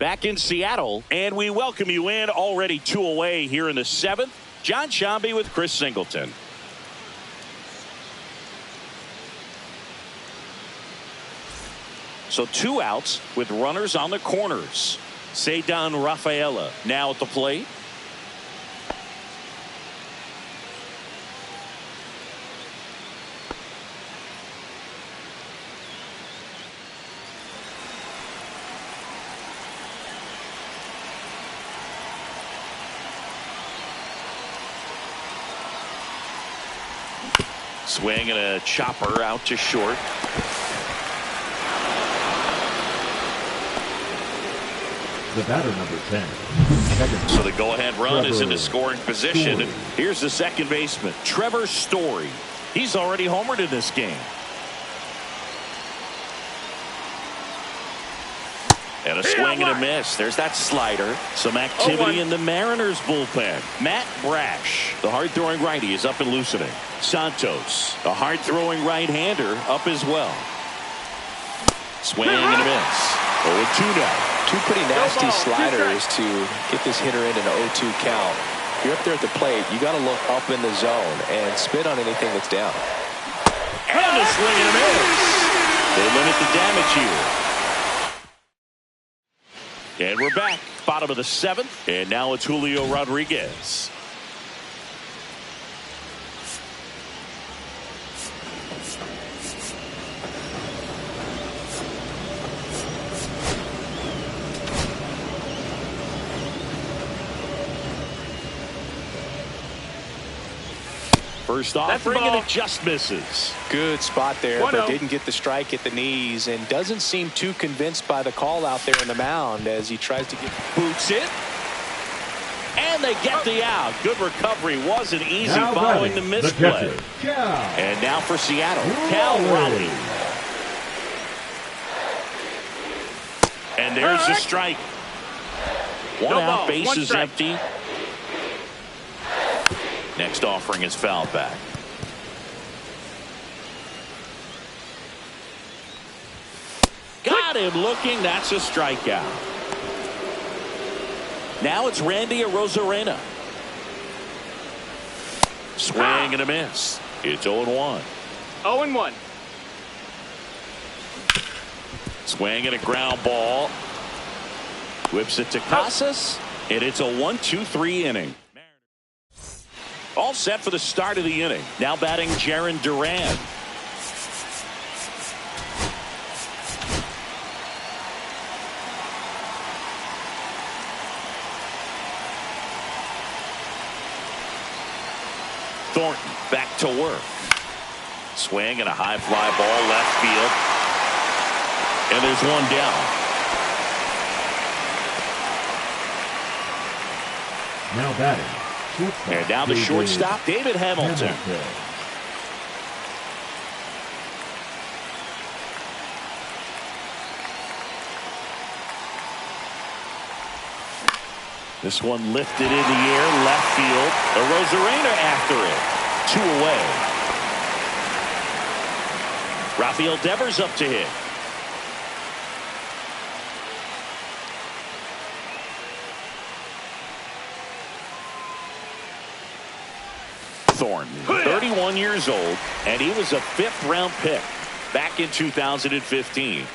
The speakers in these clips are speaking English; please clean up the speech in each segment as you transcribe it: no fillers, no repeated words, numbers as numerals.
back in Seattle, and we welcome you in. Already 2 away here in the 7th. John Shambi with Chris Singleton. So 2 outs with runners on the corners. Ceddanne Rafaela now at the plate. Swing and a chopper out to short. The batter, number 10. So the go-ahead run is into scoring position. Story. Here's the second baseman, Trevor Story. He's already homered in this game. And a swing and a miss. There's that slider. Some activity in the Mariners bullpen. Matt Brash, the hard-throwing righty, is up and loosening. Santos, the hard-throwing right-hander, up as well. Swing and a miss. 0-2 now. 2 pretty nasty sliders to get this hitter in an 0-2 count. If you're up there at the plate, you got to look up in the zone and spit on anything that's down. And a swing and a miss. They limit the damage here. And we're back. Bottom of the 7th. And now it's Julio Rodriguez. First offering, and it just misses. Good spot there, but didn't get the strike at the knees, and doesn't seem too convinced by the call out there on the mound as he tries to get. Boots it. And they get the out. Good recovery. Wasn't easy Now following batting, the misplay. Cal. And now for Seattle, Cal Raleigh. And there's the strike. One out, base is empty. Next offering is fouled back. Got him looking. That's a strikeout. Now it's Randy Arozarena. Swing and a miss. It's 0-1. 0-1. Swing and a ground ball. Whips it to Casas. And it's a 1-2-3 inning. All set for the start of the inning. Now batting Jarren Duran. Thornton back to work. Swing and a high fly ball left field. And there's one down. Now batting. And now the shortstop, David Hamilton. This one lifted in the air, left field. Arozarena after it. 2 away. Rafael Devers up to hit. Thornton, 31 years old, and he was a 5th-round pick back in 2015.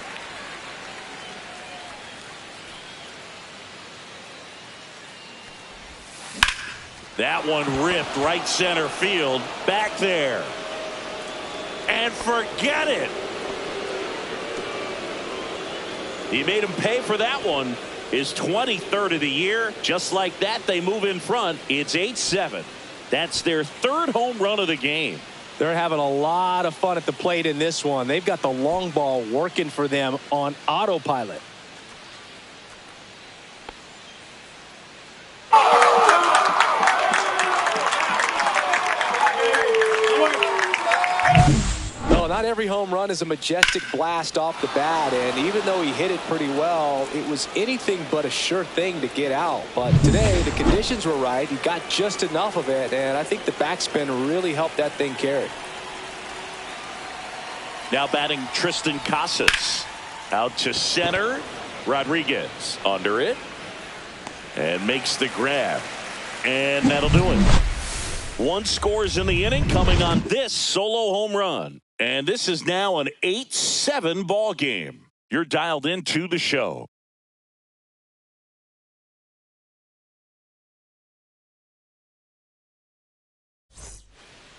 That one ripped right center field, back there. And forget it. He made him pay for that one. His 23rd of the year. Just like that, they move in front. It's 8-7. That's their 3rd home run of the game. They're having a lot of fun at the plate in this one. They've got the long ball working for them on autopilot. No, not every home run is a majestic blast off the bat, and even though he hit it pretty well, it was anything but a sure thing to get out. But today, the conditions were right. He got just enough of it, and I think the backspin really helped that thing carry. Now batting Tristan Casas. Out to center. Rodriguez under it and makes the grab, and that'll do it. One scores in the inning coming on this solo home run, and this is now an 8-7 ball game. You're dialed into the show.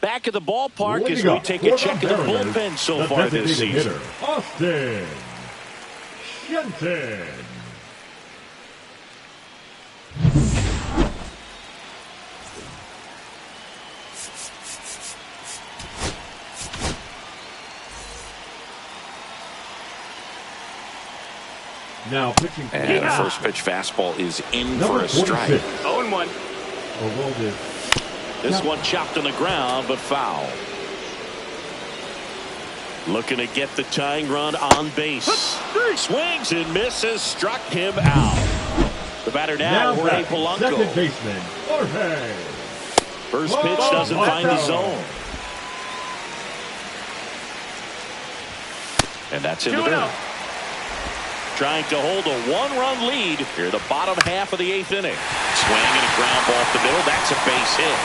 Back at the ballpark as we take a check of the bullpen so far this season. Hitter, Austin Shenton. Now pitching. And the first pitch fastball is in for a strike. 0-1. This one chopped on the ground, but foul. Looking to get the tying run on base. Swings and misses, struck him out. The batter now Jorge Polanco. Second baseman, Jorge. First pitch doesn't find the zone. And that's in the dirt. Trying to hold a one-run lead here, the bottom half of the 8th inning. Swing and a ground ball up the middle. That's a base hit.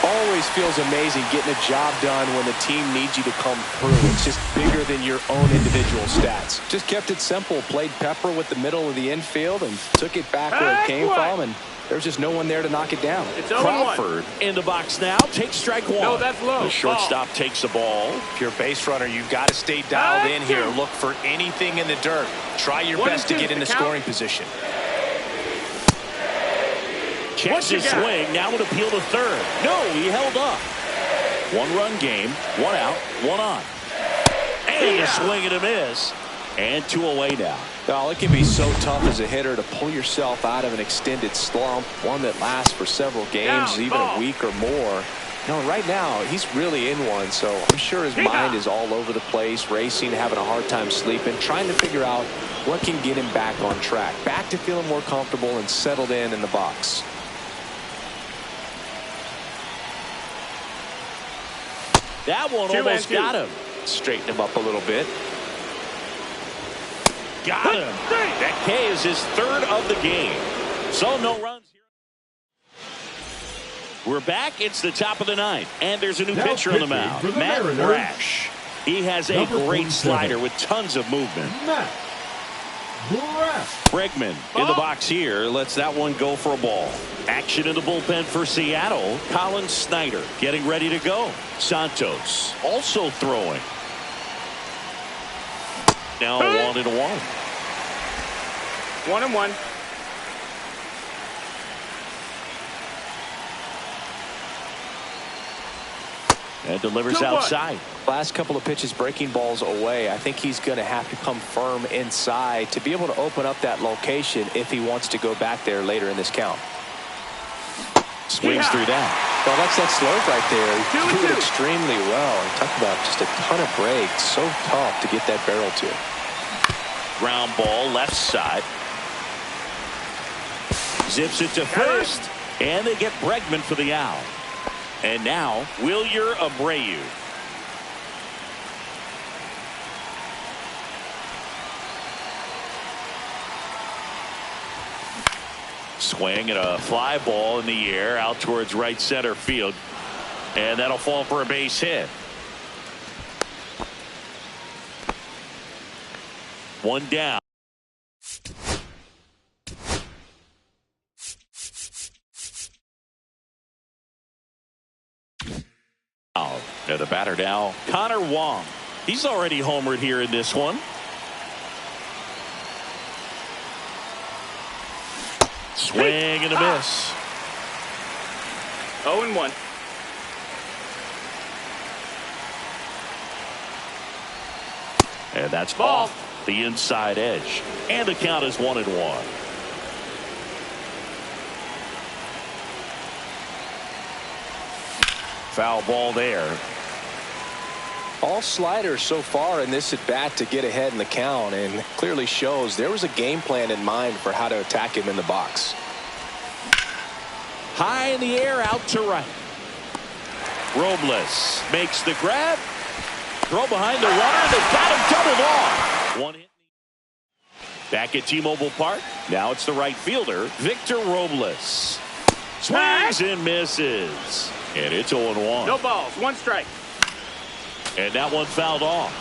Always feels amazing getting a job done when the team needs you to come through. It's just bigger than your own individual stats. Just kept it simple. Played pepper with the middle of the infield and took it back where it came from. And there's just no one there to knock it down. It's Crawford in the box now. Takes strike one. No, that's low. The shortstop takes the ball. If you're a base runner, you've got to stay dialed in here. Look for anything in the dirt. Try your best to get into scoring position. Checks his swing. Now would appeal to third. No, he held up. One-run game. One out. One on. And a swing and a miss. And 2 away now. Well, it can be so tough as a hitter to pull yourself out of an extended slump, one that lasts for several games, even a week or more. Right now, he's really in one, so I'm sure his mind is all over the place, racing, having a hard time sleeping, trying to figure out what can get him back on track, back to feeling more comfortable and settled in the box. That one almost got him. Straighten him up a little bit. Got him. That K is his 3rd of the game. So no runs here. We're back. It's the top of the 9th. And there's a new pitcher on the mound. Matt Brash. He has a great slider with tons of movement. Matt Brash. Bregman in the box here. Lets that one go for a ball. Action in the bullpen for Seattle. Colin Snyder getting ready to go. Santos also throwing. Now 1-1. 1-1. And delivers outside. Last couple of pitches breaking balls away. I think he's going to have to come firm inside to be able to open up that location if he wants to go back there later in this count. Swings through that. Well, that's that slope right there. He threw it extremely well. And talk about just a ton of breaks. So tough to get that barrel to. Ground ball left side. Zips it to first. And they get Bregman for the out. And now Wilyer Abreu. Swing and a fly ball in the air out towards right center field. And that'll fall for a base hit. One down. Now the batter now, Connor Wong. He's already homered here in this one. Swing and a miss. 0-1. And that's off the inside edge. And the count is 1-1. Foul ball there. All sliders so far in this at bat to get ahead in the count, and clearly shows there was a game plan in mind for how to attack him in the box. High in the air out to right. Robles makes the grab. throw behind the runner. They've got him doubled off. One hit. Back at T-Mobile Park. Now it's the right fielder, Victor Robles. Swings and misses. And it's 0-1. No balls. One strike. And that one fouled off.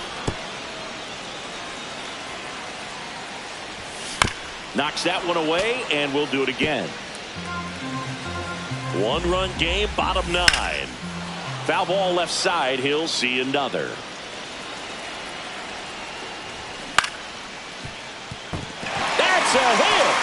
Knocks that one away, and we'll do it again. One-run game, bottom 9. Foul ball left side. He'll see another. That's a hit.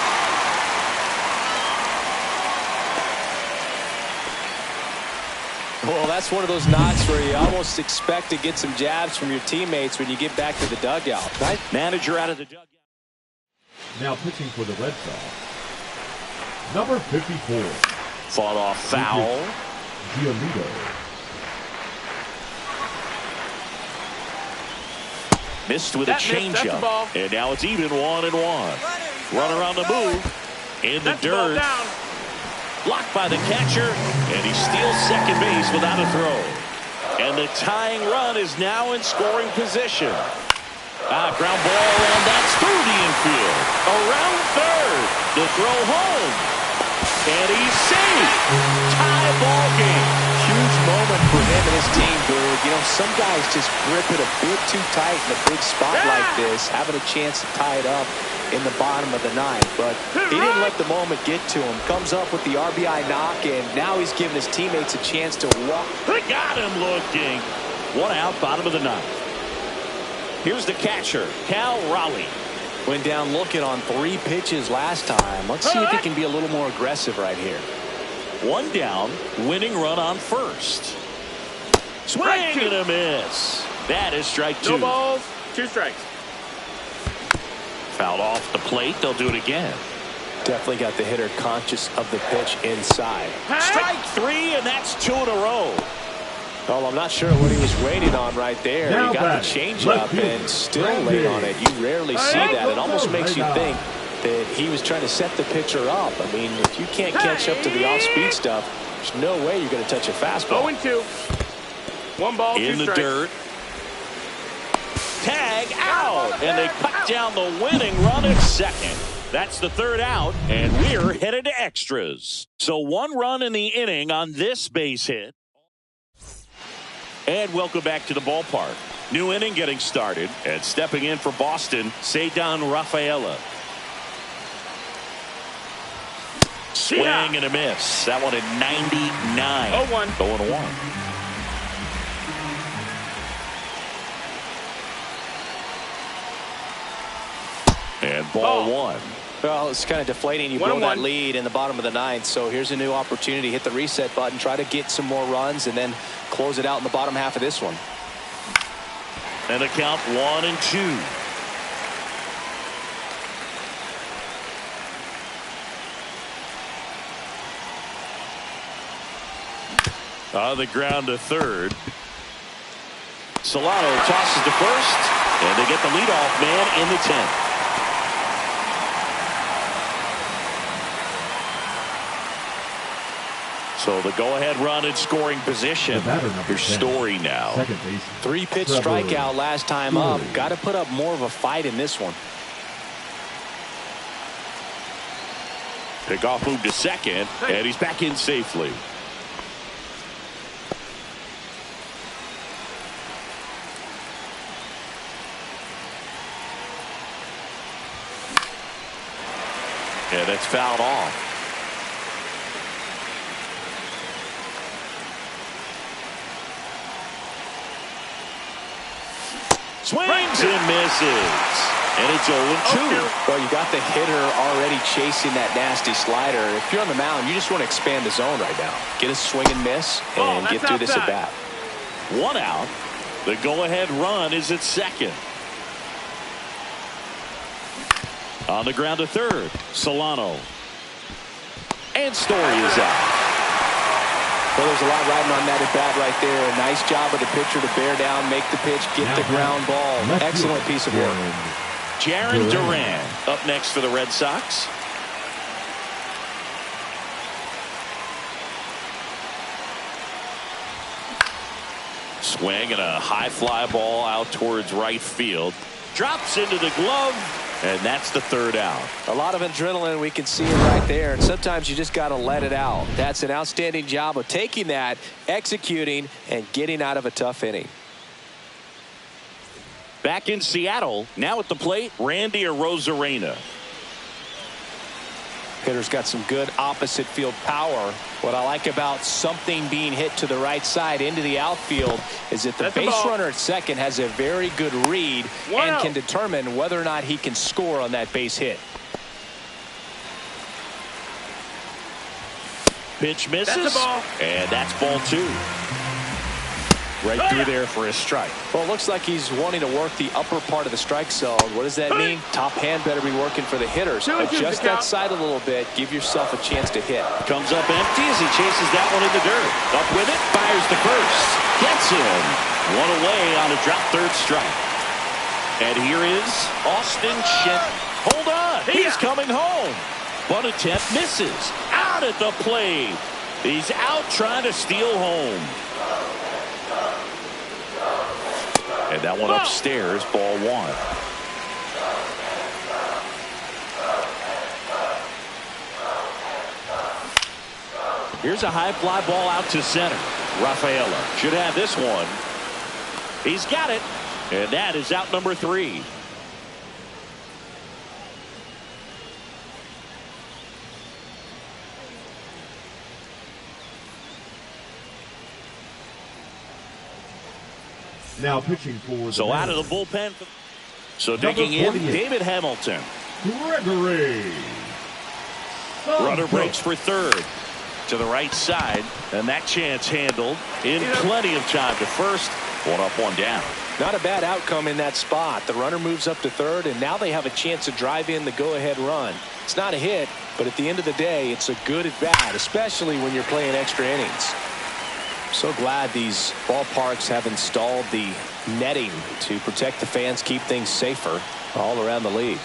Well, that's one of those knocks where you almost expect to get some jabs from your teammates when you get back to the dugout. Right? Manager out of the dugout. Now pitching for the Red Sox, number 54. Fought off foul. Giolito. Missed with a changeup. And now it's even 1-1. Runner on the move. In the dirt. Blocked by the catcher. And he steals second base without a throw. And the tying run is now in scoring position. Ground ball, and that's through the infield. Around third. The throw home. And he's safe. Tie ball game. Huge moment for him and his team, dude. You know, some guys just grip it a bit too tight in a big spot like this, having a chance to tie it up in the bottom of the 9th. But he didn't let the moment get to him. Comes up with the RBI knock, and now he's giving his teammates a chance to walk. They got him looking. One out, bottom of the 9th. Here's the catcher, Cal Raleigh. Went down looking on 3 pitches last time. Let's see if he can be a little more aggressive right here. One down, winning run on first. Swing and a miss. That is strike 2. No balls, 2 strikes. Fouled off the plate. They'll do it again. Definitely got the hitter conscious of the pitch inside. Strike 3, and that's 2 in a row. Well, I'm not sure what he was waiting on right there. Now he got the changeup and still late on it. You rarely see that. It almost makes you think that he was trying to set the pitcher up. I mean, if you can't catch up to the off-speed stuff, there's no way you're going to touch a fastball. 0-2. 1 ball, 2 in the strikes. dirt. Tag out, and they cut down the winning run at second. That's the 3rd out, and we're headed to extras. So 1 run in the inning on this base hit. And welcome back to the ballpark. New inning getting started, and stepping in for Boston, Cedar Rafaela. Swing and a miss. That one at 99. 0-1. 0-1. And ball 1. Well, it's kind of deflating. You blow that lead in the bottom of the 9th. So here's a new opportunity. Hit the reset button. Try to get some more runs and then close it out in the bottom half of this one. And the count 1-2. On the ground to third. Solano tosses to first. And they get the leadoff man in the 10th. So the go-ahead run in scoring position. Your story now. 3-pitch strikeout last time up. Got to put up more of a fight in this one. Pickoff move to second, and he's back in safely. And that's fouled off. Swings and misses. And it's 0-2. Well, you got the hitter already chasing that nasty slider. If you're on the mound, you just want to expand the zone right now. Get a swing and miss and get through this at bat. 1 out. The go-ahead run is at second. On the ground to third. Solano. And Story is out. Well, there's a lot riding on that at bat right there. A nice job of the pitcher to bear down, make the pitch, get the ground ball. Excellent piece of work. Jarren Duran up next for the Red Sox. Swing and a high fly ball out towards right field. Drops into the glove, and that's the third out. A lot of adrenaline, we can see it right there, and sometimes you just got to let it out. That's an outstanding job of taking that, executing, and getting out of a tough inning. Back in Seattle, now at the plate, Randy Arozarena. Hitter's got some good opposite field power. What I like about something being hit to the right side into the outfield is that the base runner at second has a very good read and can determine whether or not he can score on that base hit. Pitch misses, and that's ball 2. Right through there for a strike. Well, it looks like he's wanting to work the upper part of the strike zone. What does that mean? Top hand better be working for the hitters. Adjust that side a little bit. Give yourself a chance to hit. Comes up empty as he chases that one in the dirt. Up with it, fires the first. Gets him. One away on a drop third strike. And here is Austin Shen. Hold on. He's coming home. Bunt attempt misses. Out at the plate. He's out trying to steal home. And that one upstairs, ball 1. Here's a high fly ball out to center. Rafaela should have this one. He's got it. And that is out number 3. Now pitching for the So out of the bullpen. So digging in, David Hamilton. Gregory. Runner breaks for third. To the right side. And that chance handled in plenty of time to first. 1 up, 1 down. Not a bad outcome in that spot. The runner moves up to third, and now they have a chance to drive in the go-ahead run. It's not a hit, but at the end of the day, it's a good at-bat, especially when you're playing extra innings. So glad these ballparks have installed the netting to protect the fans, keep things safer all around the league.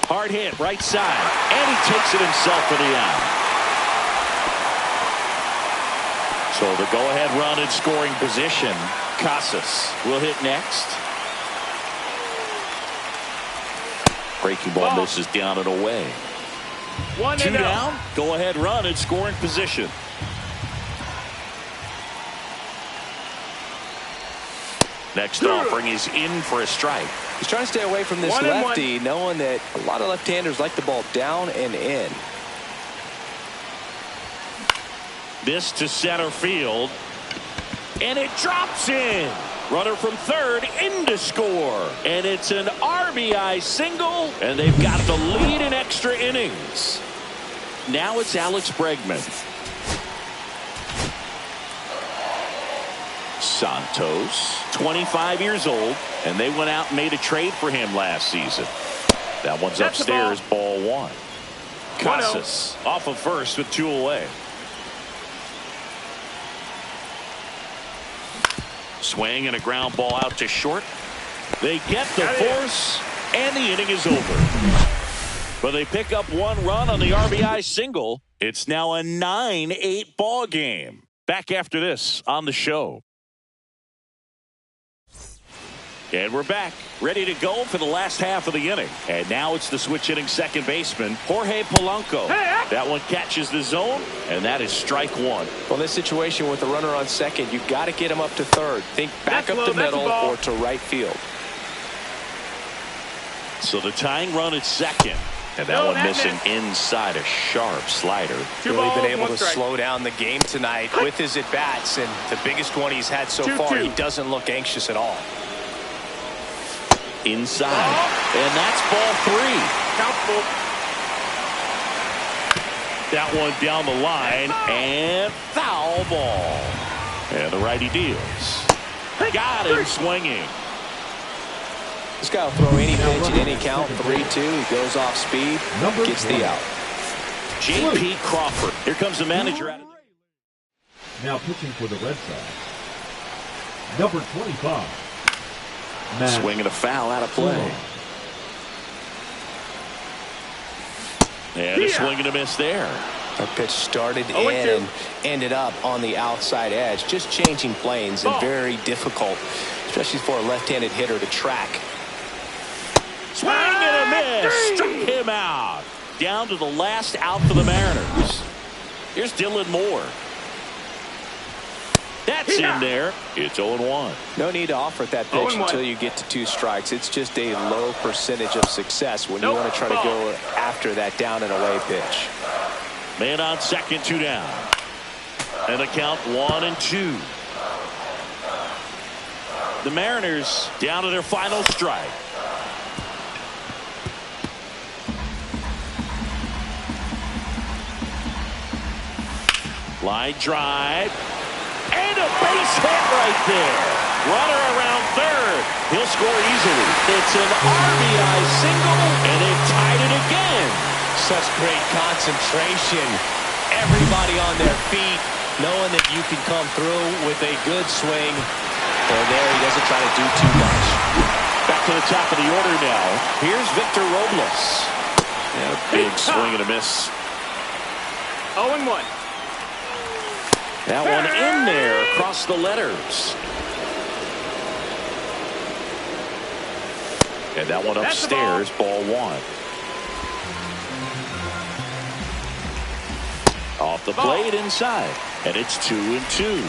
Hard hit right side, and he takes it himself for the out. So the go-ahead run in scoring position. Casas will hit next. Breaking ball misses down and away. 2 down. Go ahead run in scoring position. Next offering is in for a strike. He's trying to stay away from this lefty, knowing that a lot of left-handers like the ball down and in. This to center field. And it drops in. Runner from third in to score. And it's an RBI single. And they've got the lead in extra innings. Now it's Alex Bregman. Santos, 25 years old. And they went out and made a trade for him last season. That one's upstairs, ball 1. Casas off of first with 2 away. Swing and a ground ball out to short. They get the force, and the inning is over. But they pick up 1 run on the RBI single. It's now a 9-8 ball game. Back after this on the show. And we're back, ready to go for the last half of the inning. And now it's the switch hitting second baseman, Jorge Polanco. That one catches the zone, and that is strike 1. Well, this situation with the runner on second, you've got to get him up to third. Think back up the middle or to right field. So the tying run at second. And that one missing inside a sharp slider. Really been able to slow down the game tonight with his at-bats. And the biggest one he's had so far, he doesn't look anxious at all. Inside. And that's ball 3. That one down the line. And foul ball. And the righty deals. Got him swinging. This guy will throw any pitch at any count. 3-2. He goes off speed. Gets the out. J.P. Crawford. Here comes the manager out. Now pitching for the Red Sox, number 25. Swinging a foul out of play. And a swing and a miss there. Our pitch started in 0-2. and ended up on the outside edge. Just changing planes and very difficult, especially for a left-handed hitter to track. Swing and a miss. Struck him out. Down to the last out for the Mariners. Here's Dylan Moore. That's in there. It's 0-1. No need to offer at that pitch until you get to 2 strikes. It's just a low percentage of success when you want to try to go after that down and away pitch. Man on second, 2 down. And the count 1-2. The Mariners down to their final strike. Line drive. And a base hit right there. Runner around third. He'll score easily. It's an RBI single, and they've tied it again. Such great concentration. Everybody on their feet, knowing that you can come through with a good swing. And there he doesn't try to do too much. Back to the top of the order now. Here's Victor Robles. And a big swing and a miss. 0-1. That one in there across the letters. And that one upstairs, ball 1. Off the plate inside. And it's 2-2.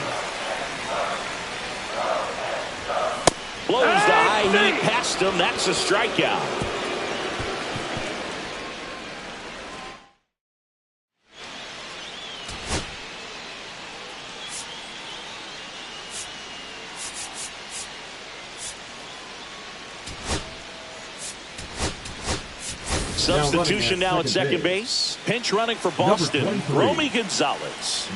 Blows the high heat past him. That's a strikeout. Substitution now at second base. Pinch running for Boston, Romy Gonzalez.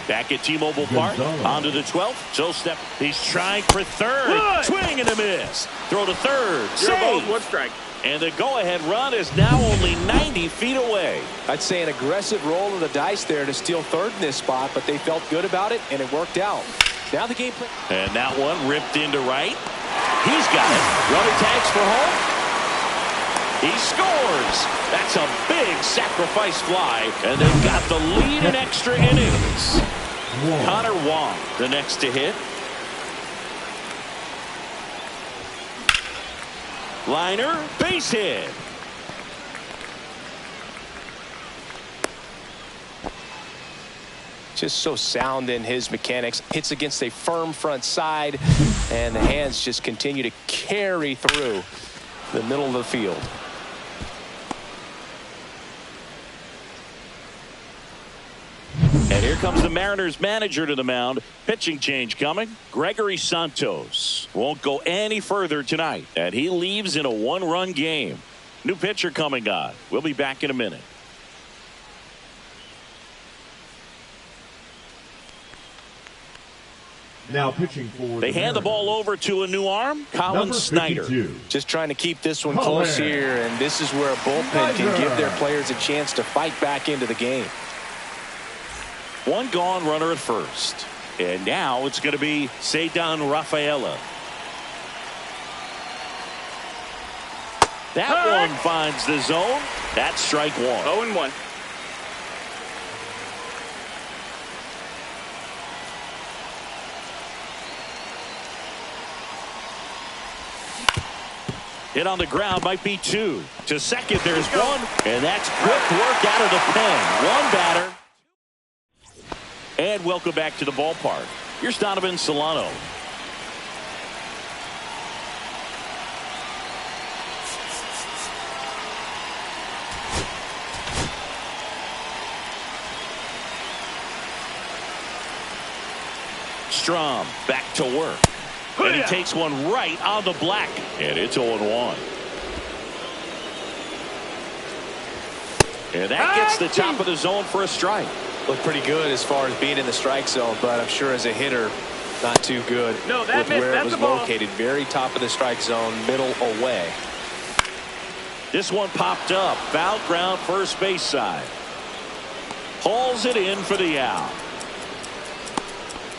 Back at T-Mobile Park. Onto the 12th. Joe Step. He's trying for third. Swing and a miss. Throw to third. Save. 1 strike. And the go-ahead run is now only 90 feet away. I'd say an aggressive roll of the dice there to steal third in this spot, but they felt good about it, and it worked out. Now the game plan. And that one ripped into right. He's got it. Runner tags for home. He scores. That's a big sacrifice fly, and they've got the lead in extra innings. Connor Wong, the next to hit. Liner, base hit. Just so sound in his mechanics. Hits against a firm front side, and the hands just continue to carry through the middle of the field. And here comes the Mariners manager to the mound. Pitching change coming. Gregory Santos won't go any further tonight, and he leaves in a 1-run game. New pitcher coming on. We'll be back in a minute. Now pitching for they hand the ball over to a new arm, Colin Snyder. Just trying to keep this one close here, and this is where a bullpen can give their players a chance to fight back into the game. One gone, runner at first. And now it's going to be Ceddanne Rafaela. That one finds the zone. That's strike 1. 0-1. Hit on the ground, might be 2. To second, there's 1. And that's quick work out of the pen. 1 batter. And welcome back to the ballpark. Here's Donovan Solano. Strom back to work. And he takes one right on the black. And it's 0-1. And that gets the top of the zone for a strike. Looked pretty good as far as being in the strike zone, but I'm sure as a hitter, not too good with where it was located. Very top of the strike zone, middle away. This one popped up. Foul ground, first base side. Hauls it in for the out.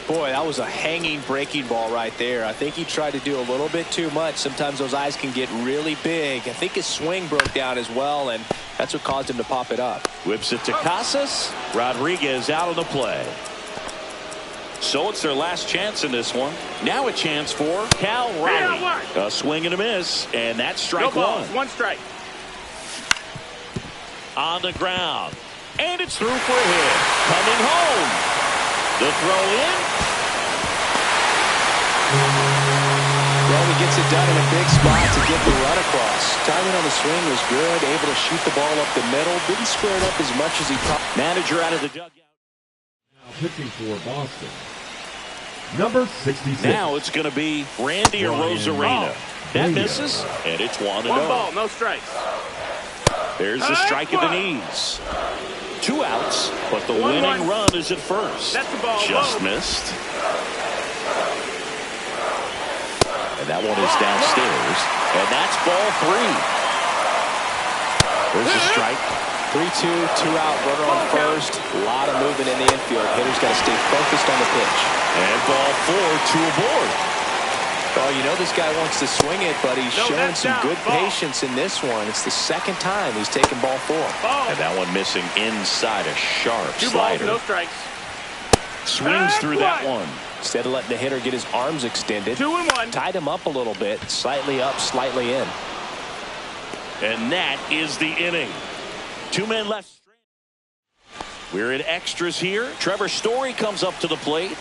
Boy, that was a hanging breaking ball right there. I think he tried to do a little bit too much. Sometimes those eyes can get really big. I think his swing broke down as well, and that's what caused him to pop it up. Whips it to Casas. Rodriguez out of the play. So it's their last chance in this one. Now a chance for Cal Riley. A swing and a miss, and that's strike one. One strike. On the ground, and it's through for a hit. Coming home. The throw in. Well, he gets it done in a big spot to get the run across. Timing on the swing was good, able to shoot the ball up the middle. Didn't square it up as much as he probably. Manager out of the dugout. Now pitching for Boston, number 66. Now it's going to be Randy Arozarena. That misses, and it's 1-0. One ball, no strikes. There's the strike at the knees. 2 outs, but the winning run is at first. That's the ball. Just missed. And that one is downstairs. And that's ball 3. There's a strike. 3-2, 2 out, runner on first. A lot of movement in the infield. Hitter's got to stay focused on the pitch. And ball 4, 2 aboard. Oh, you know this guy wants to swing it, but he's showing some good patience in this one. It's the second time he's taken ball 4. And that one missing inside a sharp 2 slider. balls, no strikes. Swings through that one. Instead of letting the hitter get his arms extended, 2-1. tied him up a little bit, slightly up, slightly in. And that is the inning. 2 men left. We're in extras here. Trevor Story comes up to the plate.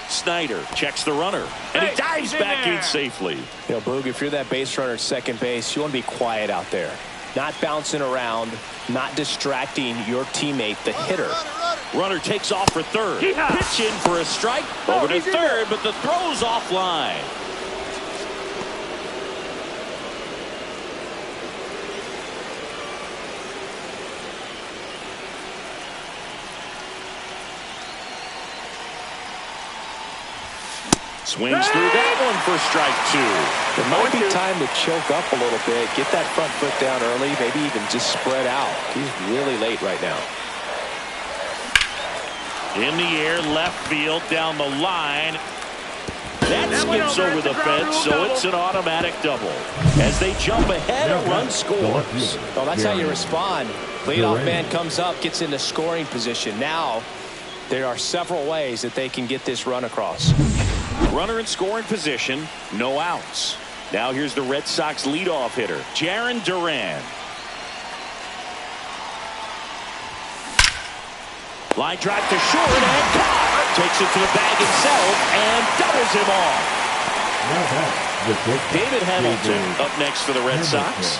Snyder checks the runner, and he dives back in safely. You know, Boog, if you're that base runner at second base, you want to be quiet out there. Not bouncing around, not distracting your teammate, the hitter. Runner takes off for third. Pitch in for a strike. Over to third, but the throw's offline. Swings through that one for strike 2. It might be time to choke up a little bit, get that front foot down early, maybe even just spread out. He's really late right now. In the air, left field, down the line. That skips over the fence, so it's an automatic double. As they jump ahead, a run scores. Well, that's how you respond. Leadoff man comes up, gets into scoring position. Now, there are several ways that they can get this run across. Runner in scoring position, no outs. Now here's the Red Sox leadoff hitter, Jarren Duran. Line drive to short and caught. Takes it to the bag himself and doubles him off. David Hamilton up next for the Red Sox.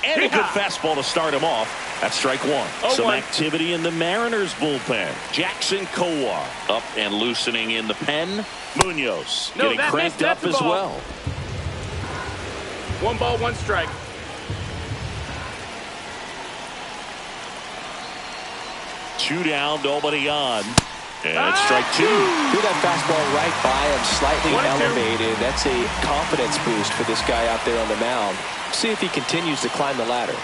And a good fastball to start him off. That's strike 1. Some activity in the Mariners bullpen. Jackson Kowar up and loosening in the pen. Munoz getting cranked up as well. 1 ball, 1 strike. Two down, nobody on. And it's strike 2. Threw that fastball right by him, slightly elevated. That's a confidence boost for this guy out there on the mound. See if he continues to climb the ladder.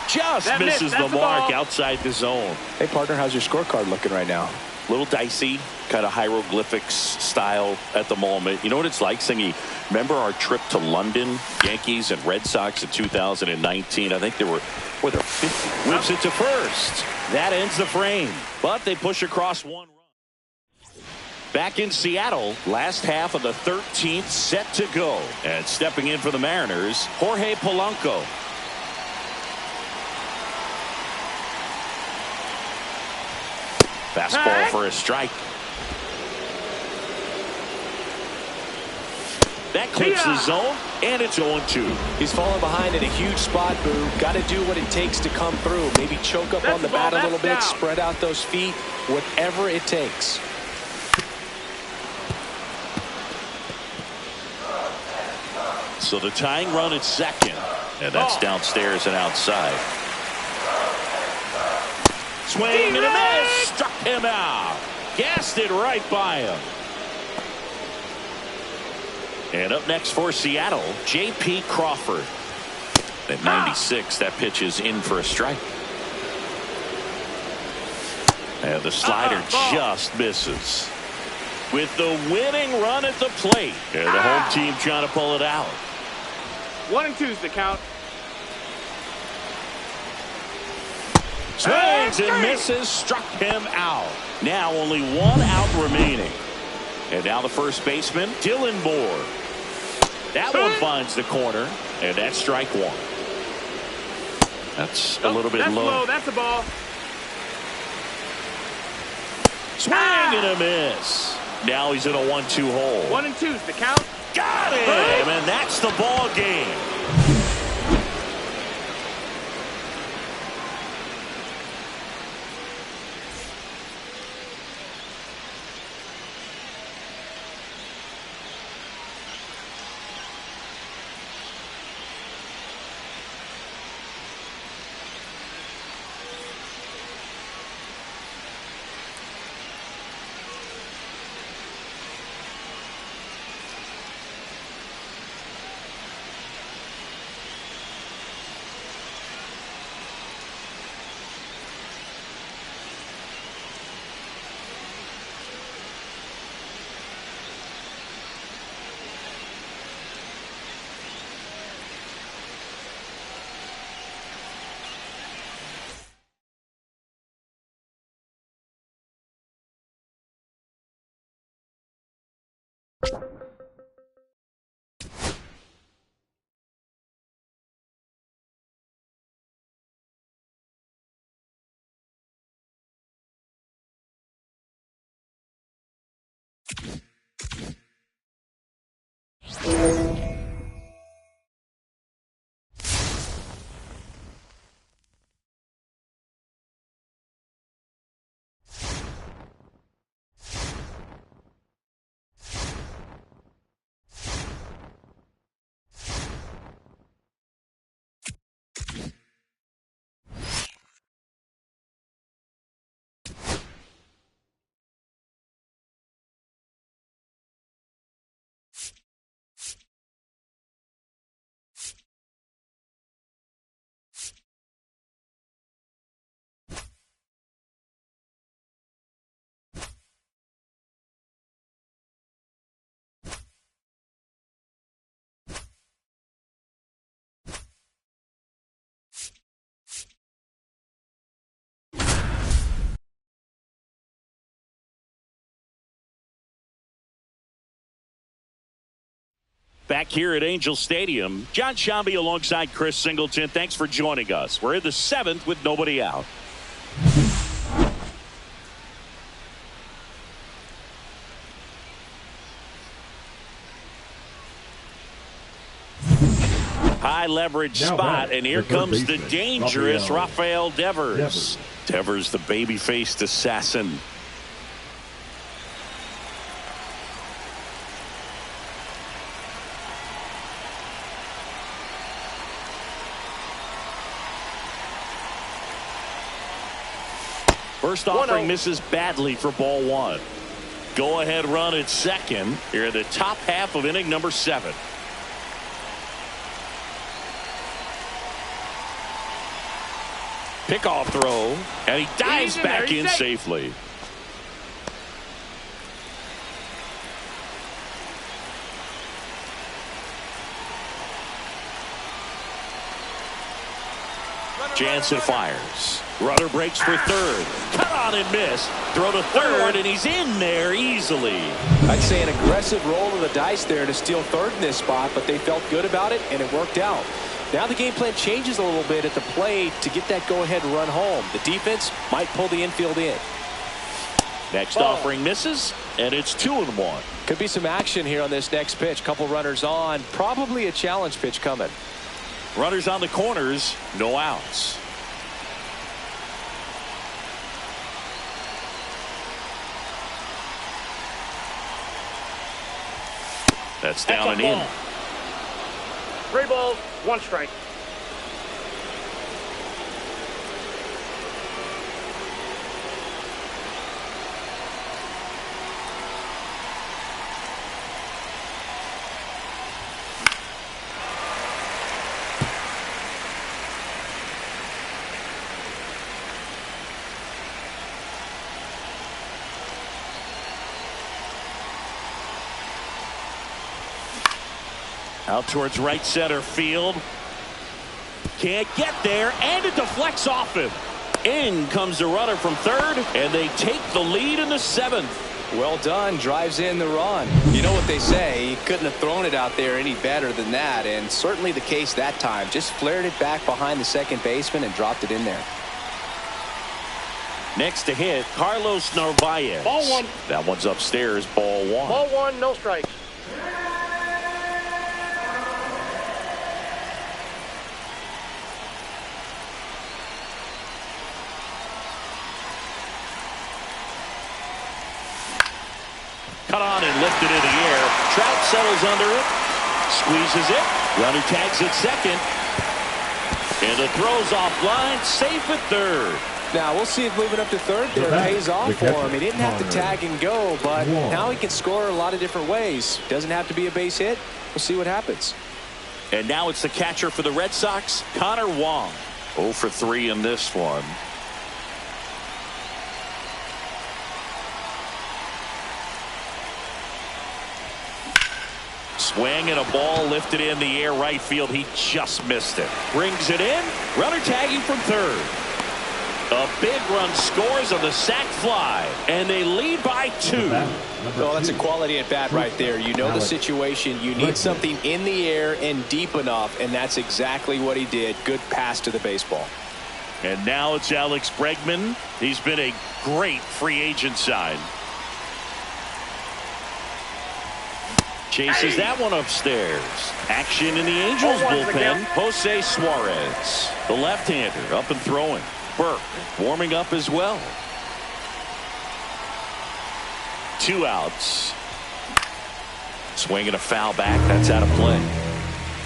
Just misses the mark outside the zone. Hey, partner, how's your scorecard looking right now? Little dicey, kind of hieroglyphics style at the moment. You know what it's like, Singy? Remember our trip to London, Yankees and Red Sox in 2019? I think there were 50. Whips it to first. That ends the frame. But they push across 1 run. Back in Seattle, last half of the 13th set to go. And stepping in for the Mariners, Jorge Polanco. Fastball for a strike. That clips the zone, and it's 0-2. He's falling behind in a huge spot, Boo. Got to do what it takes to come through. Maybe choke up on the bat a little bit, spread out those feet, whatever it takes. So the tying run at second, and that's downstairs and outside. Swing and a miss, struck him out. Gassed it right by him. And up next for Seattle, J.P. Crawford. At 96, that pitch is in for a strike. And the slider just misses. With the winning run at the plate. And the home team trying to pull it out. 1-2's the count. Swings and misses, struck him out. Now only one out remaining. And now the first baseman, Dylan Moore. That one finds the corner, and that's strike one. That's a little bit low. That's a ball. Swing and a miss. Now he's in a 1-2 hole. 1-2's the count. Got him, and that's the ball game. Back here at Angel Stadium, John Shambi alongside Chris Singleton. Thanks for joining us. We're in the 7th with nobody out. High leverage spot, and here comes the dangerous Rafael Devers. Devers, the baby-faced assassin. First offering misses badly for ball one. Go ahead run at second here in the top half of inning number 7. Pickoff throw, and he dives back in safely. Jansen fires. Runner breaks for third. Cut on and miss. Throw to third, and he's in there easily. I'd say an aggressive roll of the dice there to steal third in this spot, but they felt good about it, and it worked out. Now the game plan changes a little bit at the plate to get that go-ahead run home. The defense might pull the infield in. Next offering misses, and it's 2-1. Could be some action here on this next pitch. Couple runners on. Probably a challenge pitch coming. Runners on the corners, no outs. That's down and in. 3 balls, 1 strike. Out towards right center field. Can't get there, and it deflects off him. In comes the runner from third, and they take the lead in the 7th. Well done. Drives in the run. You know what they say, he couldn't have thrown it out there any better than that, and certainly the case that time. Just flared it back behind the second baseman and dropped it in there. Next to hit, Carlos Narvaez. Ball 1. That one's upstairs, ball 1. Ball 1, no strikes. Cut on and lifted in the air. Trout settles under it. Squeezes it. Runner tags at second. And the throw's offline. Safe at third. Now we'll see if moving up to third there pays off for him. He didn't have to tag and go, but now he can score a lot of different ways. Doesn't have to be a base hit. We'll see what happens. And now it's the catcher for the Red Sox, Connor Wong. 0 for 3 in this one. Swing and a ball lifted in the air right field. He just missed it. Brings it in. Runner tagging from third. A big run scores on the sac fly, and they lead by 2. Well, that's a quality at bat right there. You know the situation. You need something in the air and deep enough, and that's exactly what he did. Good pass to the baseball. And now it's Alex Bregman. He's been a great free agent sign. Chases that one upstairs. Action in the Angels bullpen. Jose Suarez, the left-hander, up and throwing. Burke warming up as well. 2 outs. Swinging a foul back. That's out of play.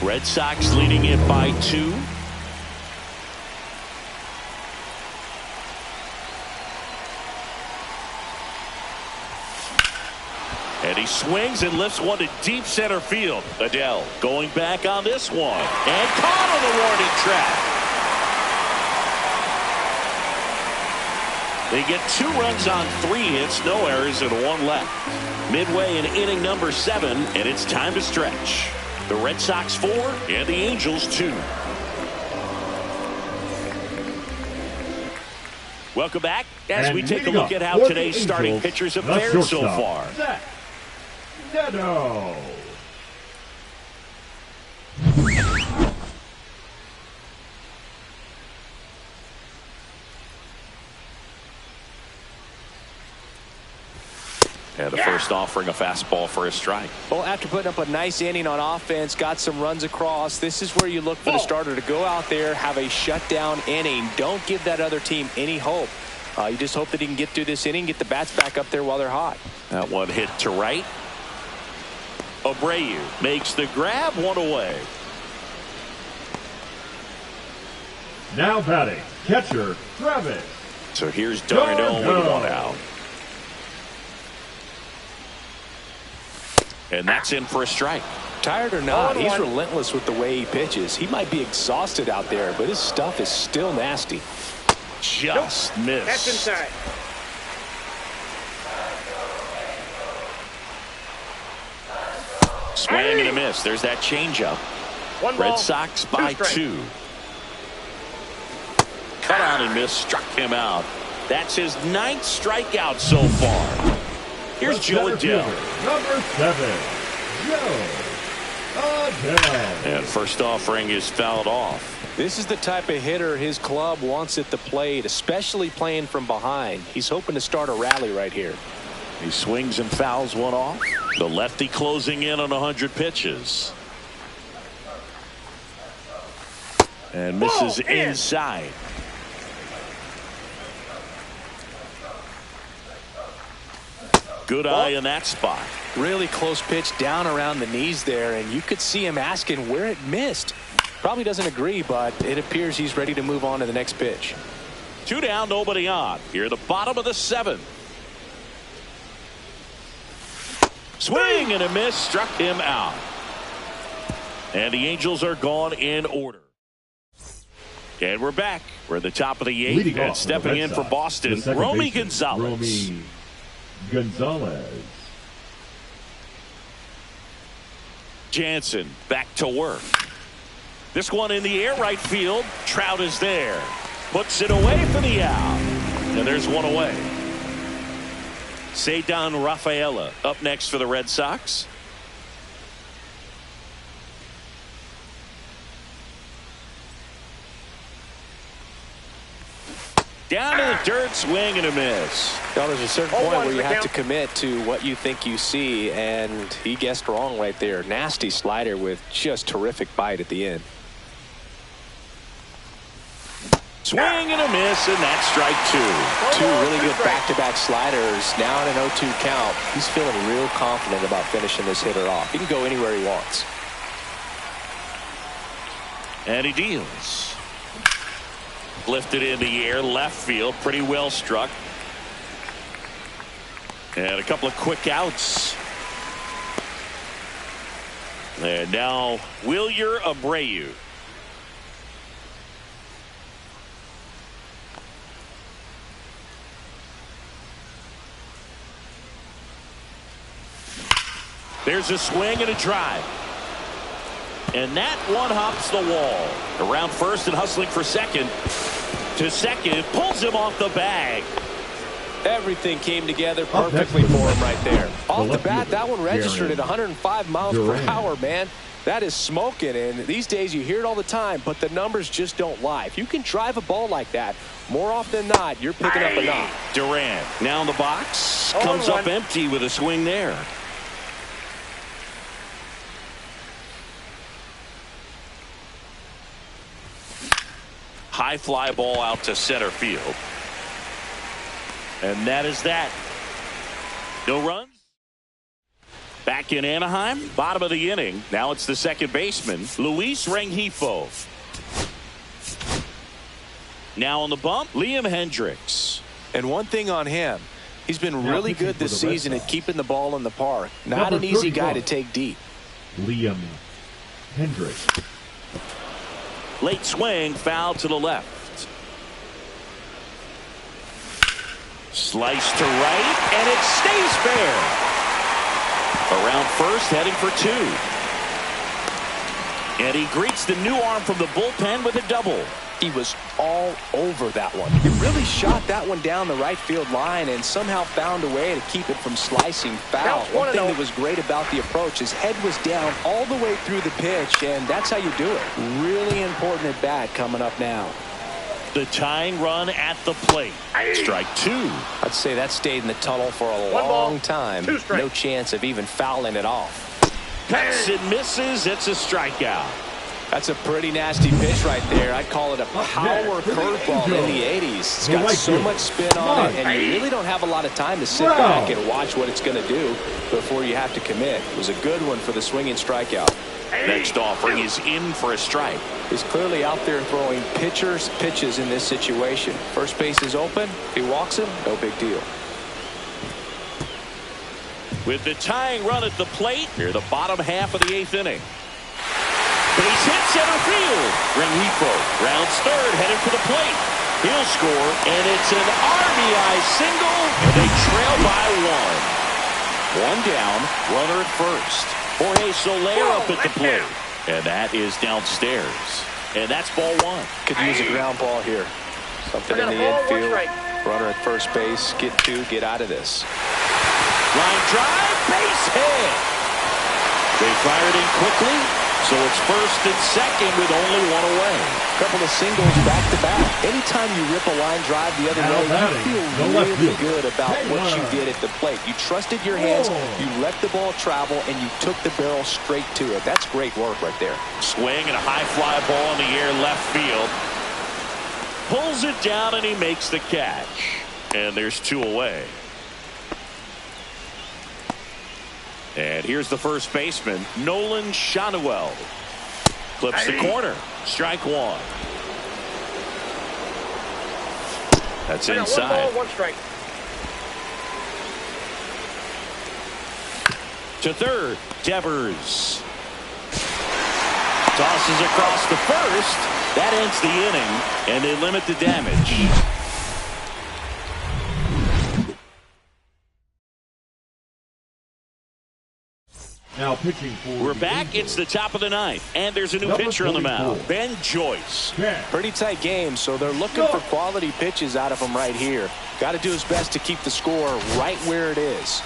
Red Sox leading it by 2. And he swings and lifts one to deep center field. Adele going back on this one. And caught on the warning track. They get 2 runs on 3 hits, no errors, and 1 left. Midway in inning number 7, and it's time to stretch. The Red Sox 4 and the Angels 2. Welcome back as we take a look at how today's starting pitchers have fared so far. Neto. And the first offering a fastball for a strike. Well, after putting up a nice inning on offense, got some runs across, this is where you look for the starter to go out there, have a shutdown inning. Don't give that other team any hope. You just hope that he can get through this inning, get the bats back up there while they're hot. That one hit to right. Abreu makes the grab, 1 away. Now batting, catcher Travis. So here's Darno with 1 out. And that's in for a strike. Tired or not, he's relentless with the way he pitches. He might be exhausted out there, but his stuff is still nasty. Just missed. That's inside. Swing and a miss. There's that changeup. Red Sox by 2. Cut on and miss. Struck him out. That's his 9th strikeout so far. Here's Joe Adele. Number 7, Joe Adele. And first offering is fouled off. This is the type of hitter his club wants at the plate, especially playing from behind. He's hoping to start a rally right here. He swings and fouls one off. The lefty closing in on 100 pitches. And misses inside. Good eye in that spot. Really close pitch down around the knees there, and you could see him asking where it missed. Probably doesn't agree, but it appears he's ready to move on to the next pitch. 2 down, nobody on. Here at the bottom of the 7th. Swing and a miss, struck him out. And the Angels are gone in order. And we're back. We're at the top of the 8th, and stepping in for Boston, Romy Gonzalez. Jansen back to work. This one in the air right field. Trout is there. Puts it away for the out. And there's one away. Ceddanne Rafaela up next for the Red Sox. Down to the dirt, swing and a miss. Now, there's a certain point where you have to commit to what you think you see, and he guessed wrong right there. Nasty slider with just terrific bite at the end. Swing and a miss, and that's strike two. Two really good back-to-back sliders. Now in an 0-2 count. He's feeling real confident about finishing this hitter off. He can go anywhere he wants. And he deals. Lifted in the air, left field, pretty well struck. And a couple of quick outs. And now Wilyer Abreu. There's a swing and a drive. And that one hops the wall. Around first and hustling for second. To second, pulls him off the bag. Everything came together perfectly for him right there. Off the bat, that one registered at 105 miles per hour, man. That is smoking, and these days you hear it all the time, but the numbers just don't lie. If you can drive a ball like that, more often than not, you're picking up a knock. Durant now in the box. Comes up empty with a swing there. High fly ball out to center field. And that is that. No runs. Back in Anaheim, bottom of the inning. Now it's the second baseman, Luis Rengifo. Now on the bump, Liam Hendricks. And one thing on him, he's been really good this season at keeping the ball in the park. Not an easy guy to take deep. Liam Hendricks. Late swing, foul to the left. Slice to right, and it stays fair. Around first, heading for two. And he greets the new arm from the bullpen with a double. He was all over that one. He really shot that one down the right field line and somehow found a way to keep it from slicing foul. One thing that was great about the approach, his head was down all the way through the pitch, and that's how you do it. Really important at bat coming up now. The tying run at the plate. Strike two. I'd say that stayed in the tunnel for a long time. No chance of even fouling it off. Cuts and misses. It's a strikeout. That's a pretty nasty pitch right there. I'd call it a power curveball in the 80s. It's got so much spin on it, and you really don't have a lot of time to sit back and watch what it's going to do before you have to commit. It was a good one for the swinging strikeout. Next offering is in for a strike. He's clearly out there throwing pitchers' pitches in this situation. First base is open. If he walks him, no big deal. With the tying run at the plate, near the bottom half of the eighth inning. Base hit center field. Rengifo rounds third, headed for the plate. He'll score, and it's an RBI single, and they trail by one. One down, runner at first. Jorge Soler up at the plate. And that is downstairs. And that's ball one. Could use a ground ball here. Something in the infield. Runner at first base. Get two, get out of this. Line drive, base hit. They fired in quickly, so it's first and second with only one away. Couple of singles back to back. Anytime you rip a line drive the other way, you feel really good about what you did at the plate. You trusted your hands, you let the ball travel, and you took the barrel straight to it. That's great work right there. Swing and a high fly ball in the air left field. Pulls it down and he makes the catch. And there's two away. And here's the first baseman, Nolan Schanuel. Clips the corner. Strike one. That's inside. 1 ball, 1 strike. To third, Devers. Tosses across to first. That ends the inning, and they limit the damage. Now pitching for We're the back. Angels. It's the top of the ninth, and there's a new Number pitcher on the 44. mound, Ben Joyce. Pretty tight game, so they're looking for quality pitches out of him right here. Got to do his best to keep the score right where it is.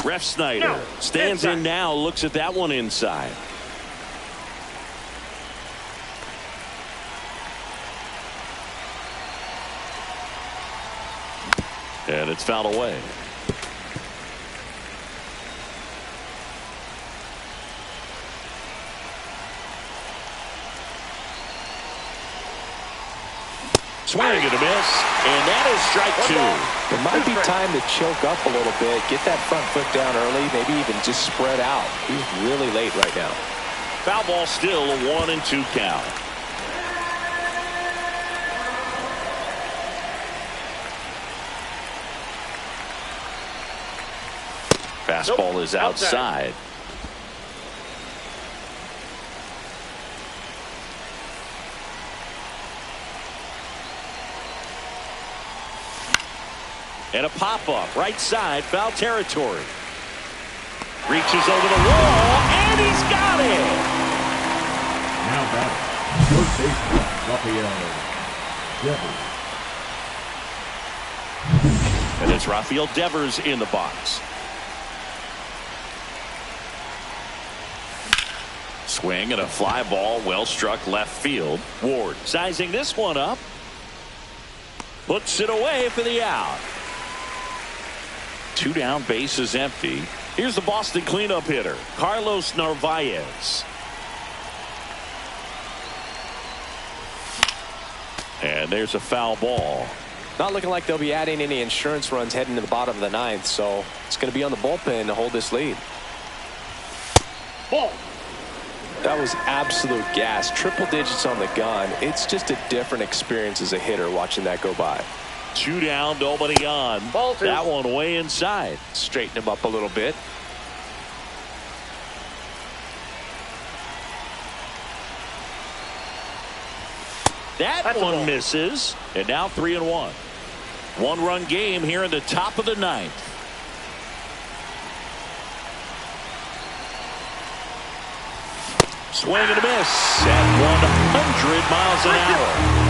Ref Snyder stands in now, looks at that one inside. And it's fouled away. Swing and a miss, and that is strike two. It might be time to choke up a little bit, get that front foot down early, maybe even just spread out. He's really late right now. Foul ball still, a 1-2 count. Fastball is outside. And a pop-up, right side, foul territory. Reaches over the wall, and he's got it! Now batting, third baseman, Rafael Devers. And it's Rafael Devers in the box. Swing and a fly ball, well struck left field. Ward sizing this one up. Puts it away for the out. 2 down, base is empty. Here's the Boston cleanup hitter, Carlos Narvaez. And there's a foul ball. Not looking like they'll be adding any insurance runs heading to the bottom of the ninth, so it's going to be on the bullpen to hold this lead. Ball. That was absolute gas. Triple digits on the gun. It's just a different experience as a hitter watching that go by. 2 down, nobody on. Ball two. That one way inside. Straighten him up a little bit. That one misses. And now 3-1. 1-run game here in the top of the ninth. Swing and a miss at 100 miles an hour.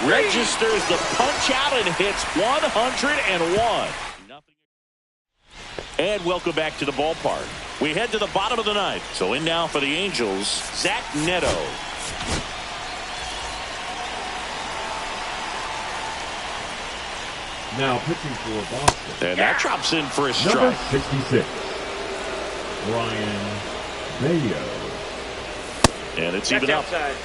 Registers the punch out and hits 101. And welcome back to the ballpark. We head to the bottom of the ninth. So in now for the Angels, Zach Neto. Now pitching for Boston. And that drops in for a Number strike. 66, Brian Mayo. And it's That's even up. outside.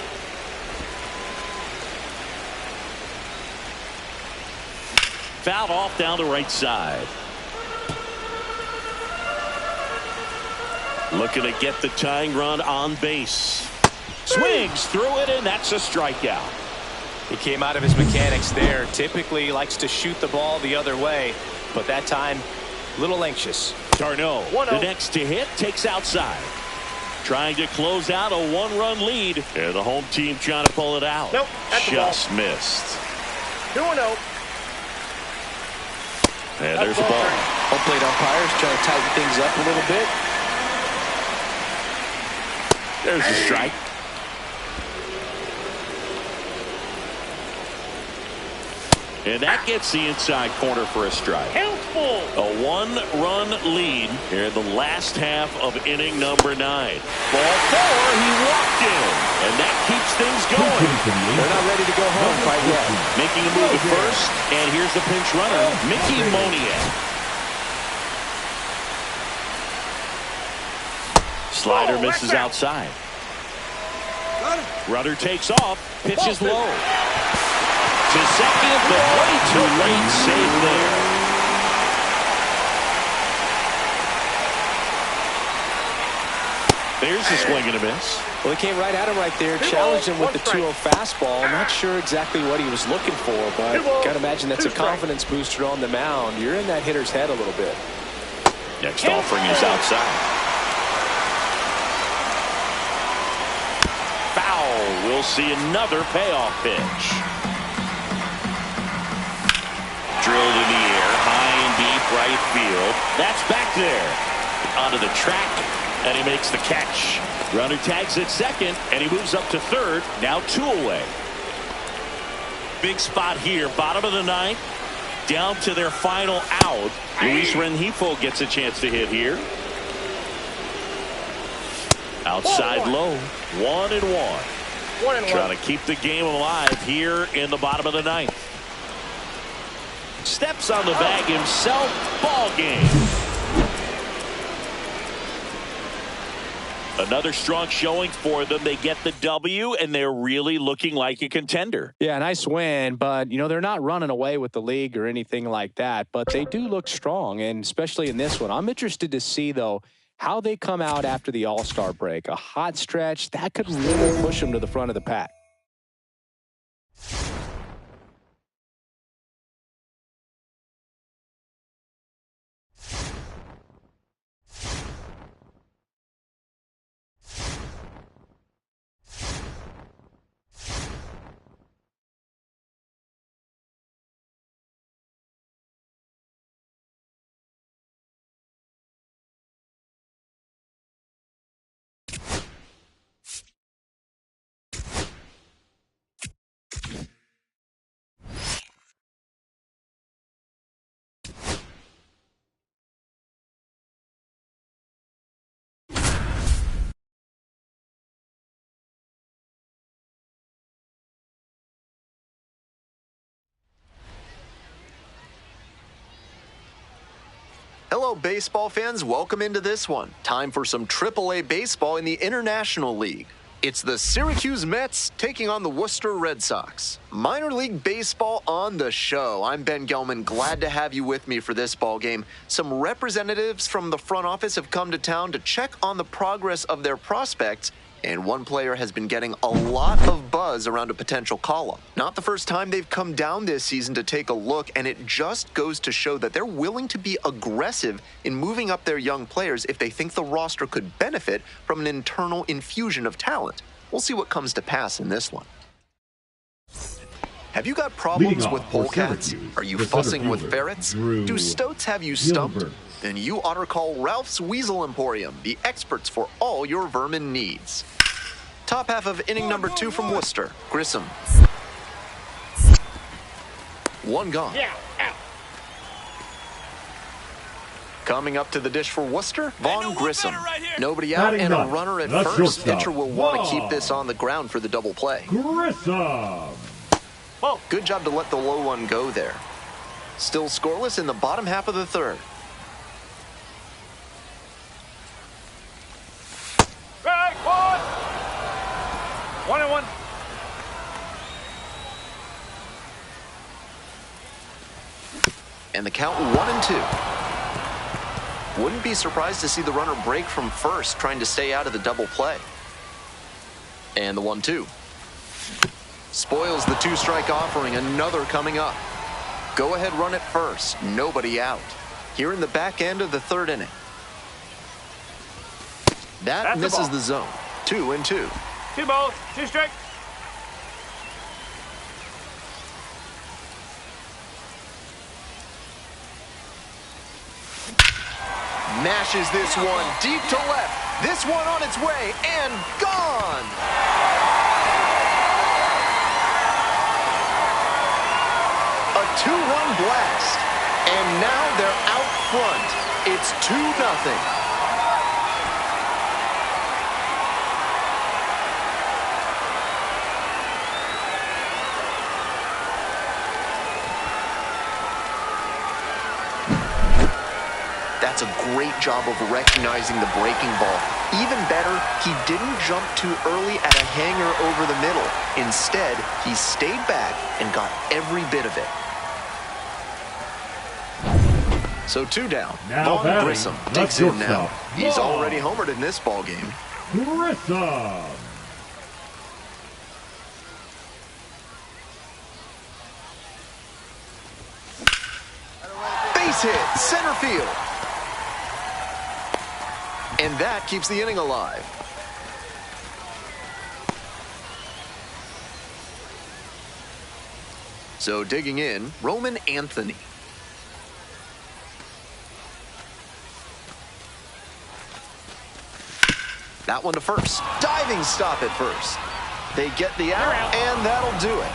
Fouled off down the right side. Looking to get the tying run on base. Swings through it, and that's a strikeout. He came out of his mechanics there. Typically he likes to shoot the ball the other way, but that time a little anxious. Darno, the next to hit, takes outside. Trying to close out a 1-run lead. And the home team trying to pull it out. Nope, that's the just missed. 2-0. And there's a ball. Home plate umpires trying to tighten things up a little bit. There's a strike. And that gets the inside corner for a strike. Helpful. A 1-run lead here in the last half of inning number 9. Ball 4, he walked in, and that keeps things going. They're not ready to go home quite yet. Making a move at first, and here's the pinch runner, Mickey Moniak. Slider misses outside. Rudder takes off, pitches low. To second, but way too late, save there. There's a swing and a miss. Well, he came right at him right there, challenged him with the 2-0 fastball. I'm not sure exactly what he was looking for, but got to imagine that's a confidence booster on the mound. You're in that hitter's head a little bit. Next offering is outside. Foul. We'll see another payoff pitch. Drilled in the air, high and deep right field. That's back there. Onto the track, and he makes the catch. Runner tags at second, and he moves up to third. Now 2 away. Big spot here, bottom of the ninth. Down to their final out. Luis Rengifo gets a chance to hit here. Outside low, 1-1. Trying to keep the game alive here in the bottom of the ninth. Steps on the bag himself. Ball game. Another strong showing for them. They get the W, and they're really looking like a contender. Yeah, nice win, but, you know, they're not running away with the league or anything like that, but they do look strong, and especially in this one. I'm interested to see, though, how they come out after the All-Star break. A hot stretch, that could really push them to the front of the pack. Hello, baseball fans. Welcome into this one. Time for some AAA baseball in the International League. It's the Syracuse Mets taking on the Worcester Red Sox. Minor League Baseball on the show. I'm Ben Gelman. Glad to have you with me for this ball game. Some representatives from the front office have come to town to check on the progress of their prospects, and one player has been getting a lot of buzz around a potential call-up. Not the first time they've come down this season to take a look, and it just goes to show that they're willing to be aggressive in moving up their young players if they think the roster could benefit from an internal infusion of talent. We'll see what comes to pass in this one. Have you got problems with polecats? Are you fussing with ferrets? Do stoats have you stumped? Then you ought to call Ralph's Weasel Emporium, the experts for all your vermin needs. Top half of inning number 2 from Worcester, Grissom. One gone. Coming up to the dish for Worcester, Vaughn Grissom. Nobody out and a runner at first. Pitcher will want to keep this on the ground for the double play. Grissom. Good job to let the low one go there. Still scoreless in the bottom half of the third. Right, 1-1. And the count 1-2. Wouldn't be surprised to see the runner break from first, trying to stay out of the double play. And the 1-2. Spoils the 2-strike offering, another coming up. Go ahead, run at first, nobody out. Here in the back end of the third inning. That misses the zone. 2-2. 2 balls, 2 strikes. Mashes this one deep to left. This one on its way and gone. A 2-run blast. And now they're out front. It's 2-0. That's a great job of recognizing the breaking ball. Even better, he didn't jump too early at a hanger over the middle. Instead, he stayed back and got every bit of it. So 2 down. Vaughn Grissom digs in now. He's already homered in this ball game. Grissom. Base hit, center field. And that keeps the inning alive. So digging in, Roman Anthony. That one to first. Diving stop at first. They get the out, and that'll do it.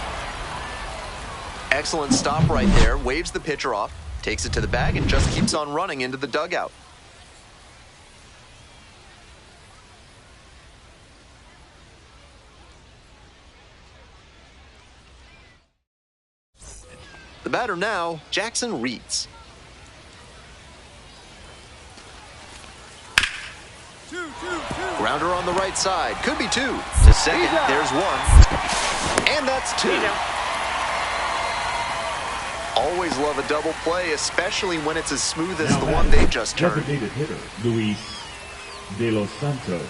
Excellent stop right there. Waves the pitcher off, takes it to the bag, and just keeps on running into the dugout. The batter now, Jackson Reeds. Grounder on the right side. Could be two. To second, there's one. And that's two. Always love a double play, especially when it's as smooth as the one they just turned. Designated hitter, Luis de los Santos.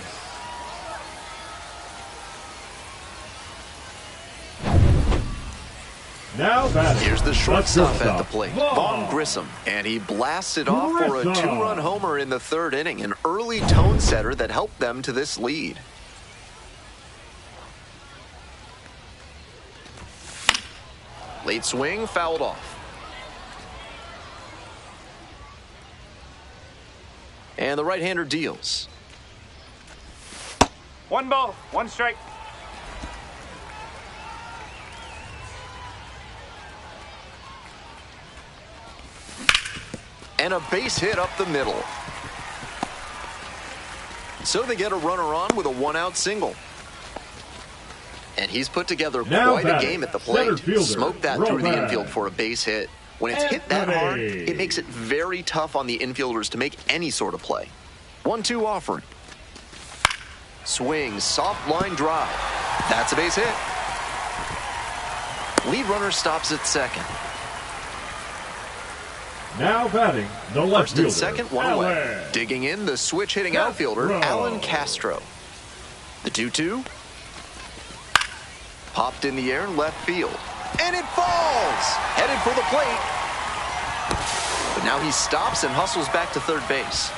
Now here's the shortstop at the plate, Vaughn Grissom, and he blasted off for a two-run homer in the third inning, an early tone setter that helped them to this lead. Late swing, fouled off. And the right-hander deals. 1 ball, 1 strike. And a base hit up the middle. So they get a runner on with a one-out single. And he's put together quite a game at the plate. Smoked that through the infield for a base hit. When it's hit that hard, it makes it very tough on the infielders to make any sort of play. 1-2 offering. Swing, soft line drive. That's a base hit. Lead runner stops at second. Now batting, the left fielder. First and second, one away. Digging in, the switch-hitting outfielder, Alan Castro. The 2-2. Popped in the air in left field. And it falls! Headed for the plate. But now he stops and hustles back to third base.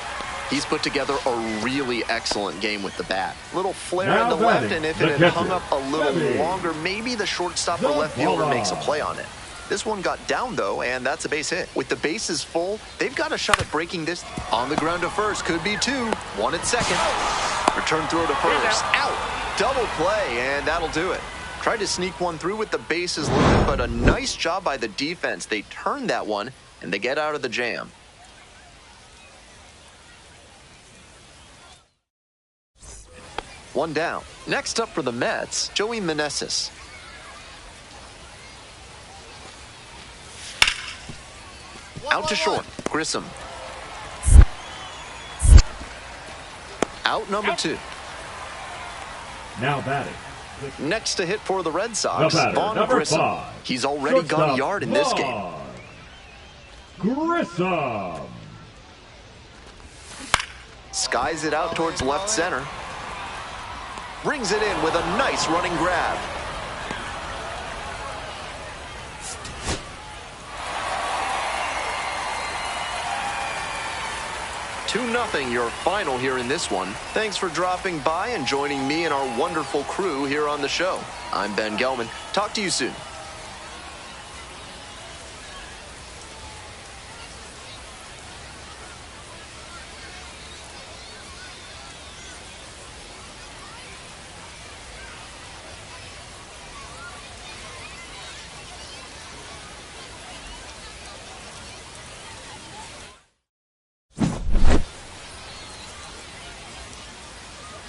He's put together a really excellent game with the bat. Little flare in the left, and if it had hung up a little longer, maybe the shortstop or left fielder makes a play on it. This one got down, though, and that's a base hit. With the bases full, they've got a shot at breaking this. On the ground to first, could be two. One at second. Return throw to first. Out. Double play, and that'll do it. Tried to sneak one through with the bases loaded, but a nice job by the defense. They turned that one, and they get out of the jam. One down. Next up for the Mets, Joey Meneses. Out to short, Grissom. Out number 2. Now batting. Next to hit for the Red Sox, Vaughn Grissom. 5. He's already gone a yard in this game. Grissom. Skies it out towards left center. Brings it in with a nice running grab. 2-0 your final here in this one. Thanks for dropping by and joining me and our wonderful crew here on the show. I'm Ben Gelman. Talk to you soon.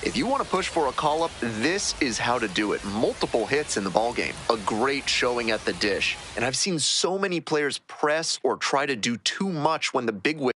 If you want to push for a call-up, this is how to do it. Multiple hits in the ballgame. A great showing at the dish. And I've seen so many players press or try to do too much when the big win.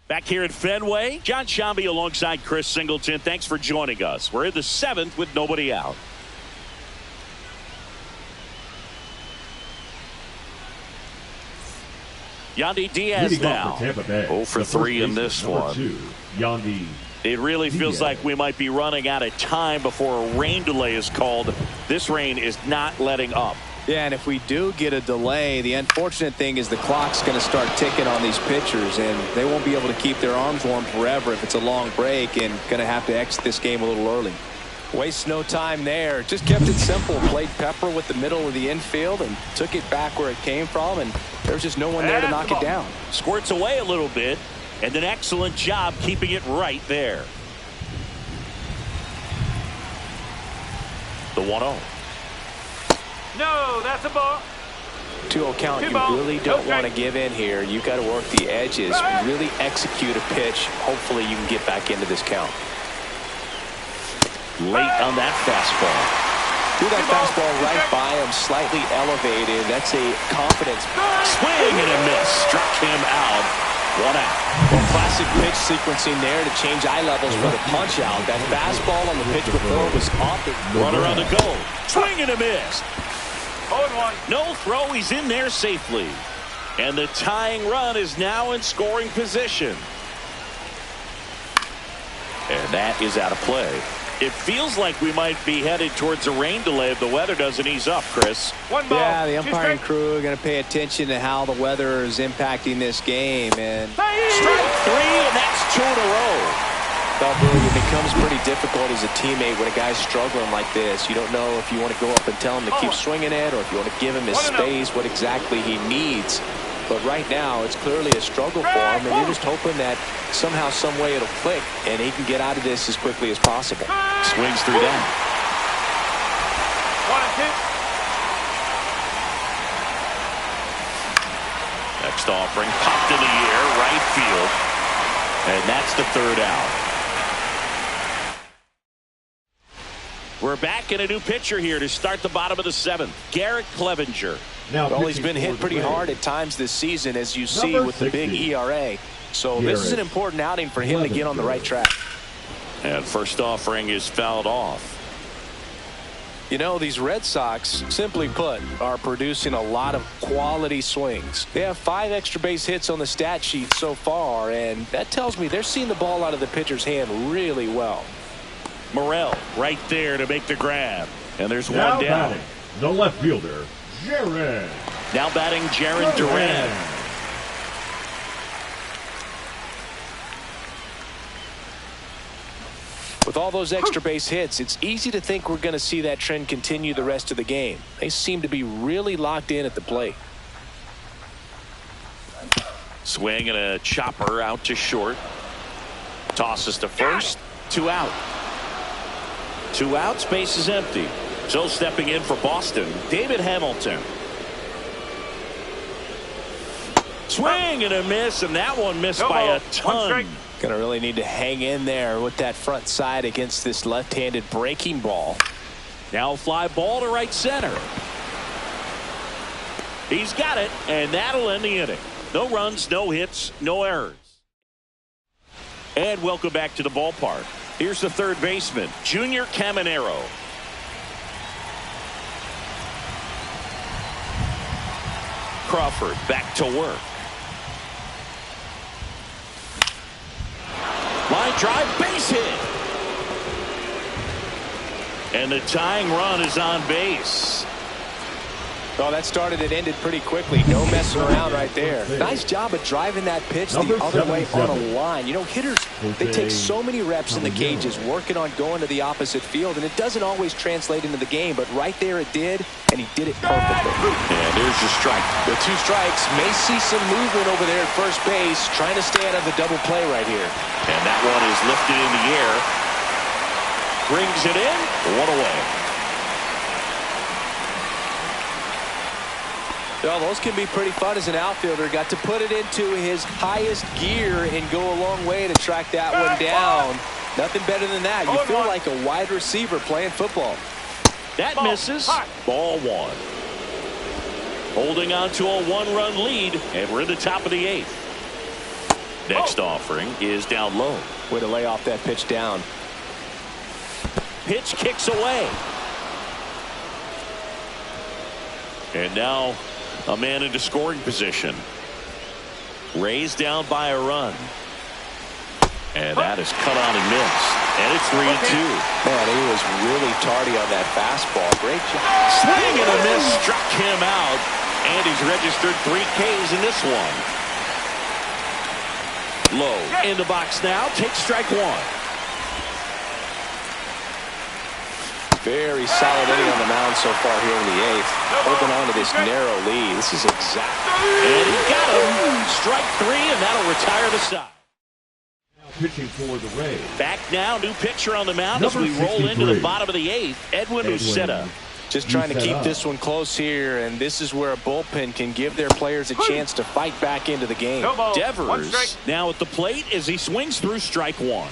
Back here at Fenway, John Shambi alongside Chris Singleton. Thanks for joining us. We're in the 7th with nobody out. Yandy Diaz now. 0 for 3 in this one. Yandy. It really feels like we might be running out of time before a rain delay is called. This rain is not letting up. Yeah, and if we do get a delay, the unfortunate thing is the clock's going to start ticking on these pitchers, and they won't be able to keep their arms warm forever if it's a long break, and going to have to exit this game a little early. Waste no time there. Just kept it simple. Played Pepper with the middle of the infield and took it back where it came from, and there's just no one there to knock it down. Squirts away a little bit, and an excellent job keeping it right there. The 1-0. No, that's a ball. 2-0 count. You really don't want to give in here. You got to work the edges, really execute a pitch. Hopefully you can get back into this count. Late on that fastball. Threw that fastball right by him, slightly elevated. That's a confidence. Swing and a miss. Struck him out. 1 out. Well, classic pitch sequencing there to change eye levels for the punch out. That fastball on the pitch before was off. Runner on the go. Swing and a miss. 0-1. No throw. He's in there safely. And the tying run is now in scoring position. And that is out of play. It feels like we might be headed towards a rain delay if the weather doesn't ease up, Chris. 1 ball. Yeah, the umpiring crew are going to pay attention to how the weather is impacting this game. And strike 3, and that's 2 in a row. Well, Billy, it becomes pretty difficult as a teammate when a guy's struggling like this. You don't know if you want to go up and tell him to keep swinging it or if you want to give him his space, what exactly he needs. But right now, it's clearly a struggle for him, and you're just hoping that somehow, some way it'll click, and he can get out of this as quickly as possible. Swings through that. 1-2. Next offering, popped in the air, right field. And that's the 3rd out. We're back in a new pitcher here to start the bottom of the 7th. Garrett Clevenger. Well, he's been hit pretty hard at times this season, as you see with the big ERA. So this is an important outing for him to get on the right track. And first offering is fouled off. You know, these Red Sox, simply put, are producing a lot of quality swings. They have 5 extra base hits on the stat sheet so far, and that tells me they're seeing the ball out of the pitcher's hand really well. Morrell right there to make the grab. And there's Now one down. batting, the left fielder, Jared. Now batting Jared Duran. With all those extra base hits, it's easy to think we're going to see that trend continue the rest of the game. They seem to be really locked in at the plate. Swing and a chopper out to short. Tosses to first. 2 out. 2 outs, base is empty. So stepping in for Boston, David Hamilton. Swing and a miss, and that one missed by a ton. Going to really need to hang in there with that front side against this left-handed breaking ball. Now fly ball to right center. He's got it, and that'll end the inning. No runs, no hits, no errors. And welcome back to the ballpark. Here's the 3rd baseman, Junior Caminero. Crawford back to work. Line drive, base hit. And the tying run is on base. Well, that started and ended pretty quickly. No messing around right there. Nice job of driving that pitch the other way on a line. You know, hitters, they take so many reps in the cages working on going to the opposite field, and it doesn't always translate into the game, but right there it did, and he did it perfectly. And there's your strike. With 2 strikes, may see some movement over there at first base, trying to stay out of the double play right here. And that one is lifted in the air. Brings it in. 1 away. Well, those can be pretty fun as an outfielder. Got to put it into his highest gear and go a long way to track that one down. Nothing better than that. You feel like a wide receiver playing football. That misses. Ball 1. Holding on to a 1-run lead, and we're in the top of the 8th. Next offering is down low. Way to lay off that pitch down. Pitch kicks away. And now a man into scoring position. Rays down by a run. And that is cut on and missed. And it's 3-2. Man, he was really tardy on that fastball. Great job. Swing and a miss struck him out. And he's registered 3 Ks in this one. Low in the box now. Takes strike 1. Very solid inning on the mound so far here in the 8th. Holding on to this narrow lead. This is exactly. And he got him. Strike 3, and that'll retire the side. Now pitching for the Rays. Back now, new pitcher on the mound as Number we roll 63. into the bottom of the 8th. Edwin Uceta. Just trying to keep this one close here, and this is where a bullpen can give their players a chance to fight back into the game. No ball. One Devers strike. now at the plate as he swings through strike 1.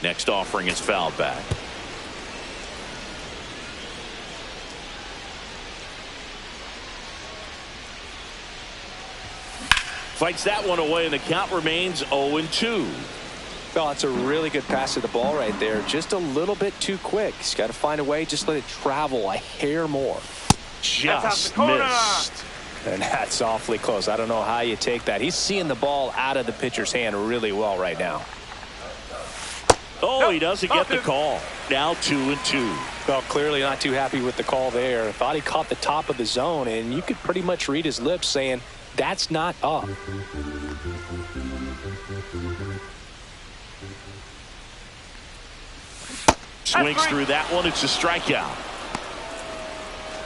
Next offering is fouled back. Fights that one away, and the count remains 0-2. Oh, it's a really good pass to the ball right there. Just a little bit too quick. He's got to find a way. Just let it travel a hair more. Just corner. missed. And that's awfully close. I don't know how you take that. He's seeing the ball out of the pitcher's hand really well right now. Oh, he doesn't get the call. Now 2-2. Well, clearly not too happy with the call there. Thought he caught the top of the zone, and you could pretty much read his lips saying, that's not up. Swings through that one. It's a strikeout.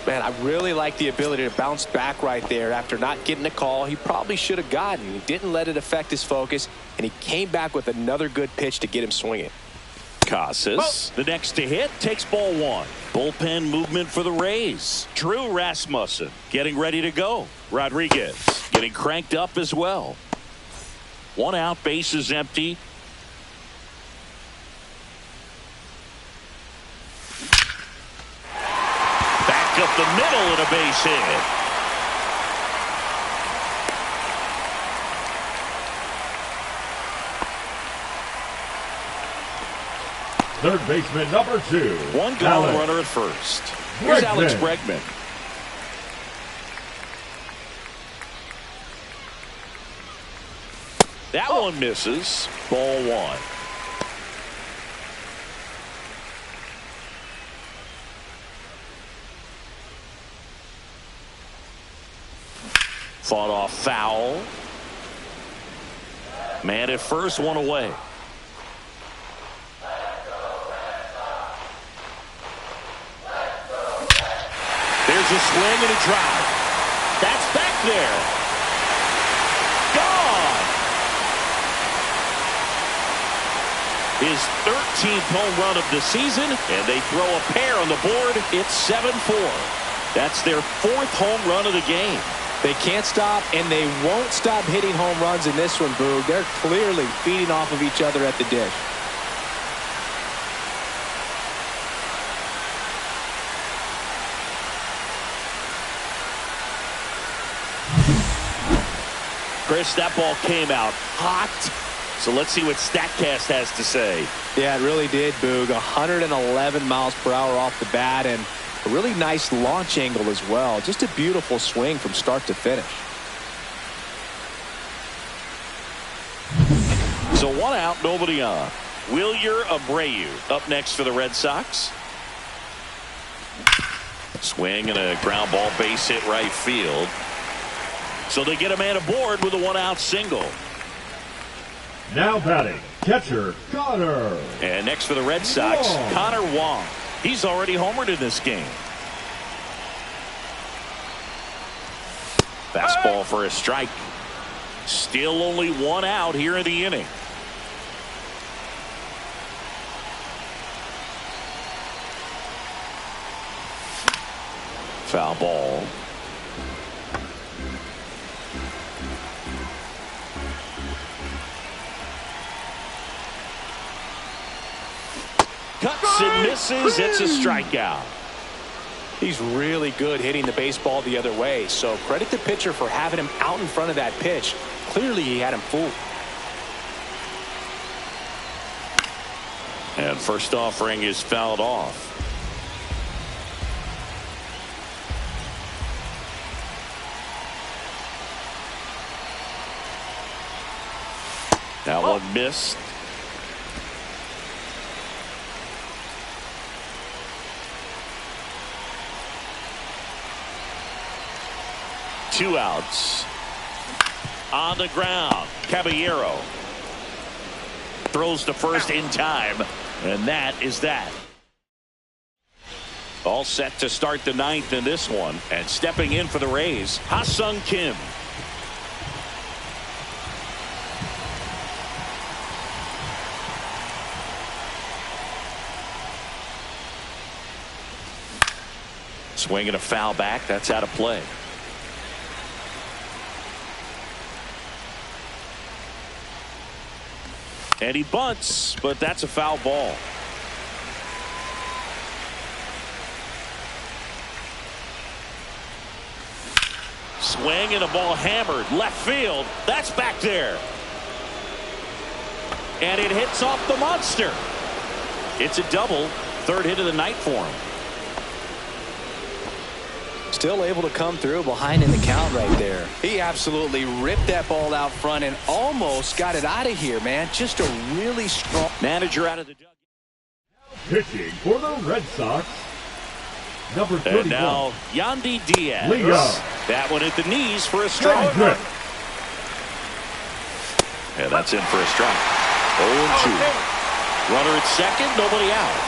Man, I really like the ability to bounce back right there after not getting a call he probably should have gotten. He didn't let it affect his focus, and he came back with another good pitch to get him swinging. Casas, the next to hit, takes ball 1. Bullpen movement for the Rays. Drew Rasmussen getting ready to go. Rodriguez getting cranked up as well. 1 out, bases empty. Back up the middle and a base hit. Third baseman number 2. 1 gone runner at first. Here's Alex Bregman. That one misses. Ball 1. Fought off foul. Man at first, 1 away. There's a swing and a drive. That's back there. Gone. His 13th home run of the season, and they throw a pair on the board. It's 7-4. That's their 4th home run of the game. They can't stop, and they won't stop hitting home runs in this one, Boog. They're clearly feeding off of each other at the dish. Chris, that ball came out hot. So let's see what StatCast has to say. Yeah, it really did, Boog. 111 miles per hour off the bat, and a really nice launch angle as well. Just a beautiful swing from start to finish. So 1 out, nobody on. Wilyer Abreu up next for the Red Sox. Swing and a ground ball base hit right field. So they get a man aboard with a 1-out single. Now batting, catcher Connor. And next for the Red Sox, Wong. Connor Wong. He's already homered in this game. Fastball for a strike. Still only 1 out here in the inning. Foul ball. Cuts and misses. It's a strikeout. He's really good hitting the baseball the other way, so credit the pitcher for having him out in front of that pitch. Clearly he had him fooled. And first offering is fouled off. That one missed. Two outs. On the ground, Caballero throws to first in time, and that is that. All set to start the ninth in this one, and stepping in for the Rays, Ha-Sung Kim. Swinging a foul back, that's out of play. And he bunts, but that's a foul ball. Swing and a ball hammered left field. That's back there. And it hits off the monster. It's a double. Third hit of the night for him. Still able to come through behind in the count right there. He absolutely ripped that ball out front and almost got it out of here, man. Just a really strong manager out of the dugout. Pitching for the Red Sox, number 31. And now Yandy Diaz. That one at the knees for a strike. Yeah, that's in for a strike. 0-2. Runner at second, nobody out.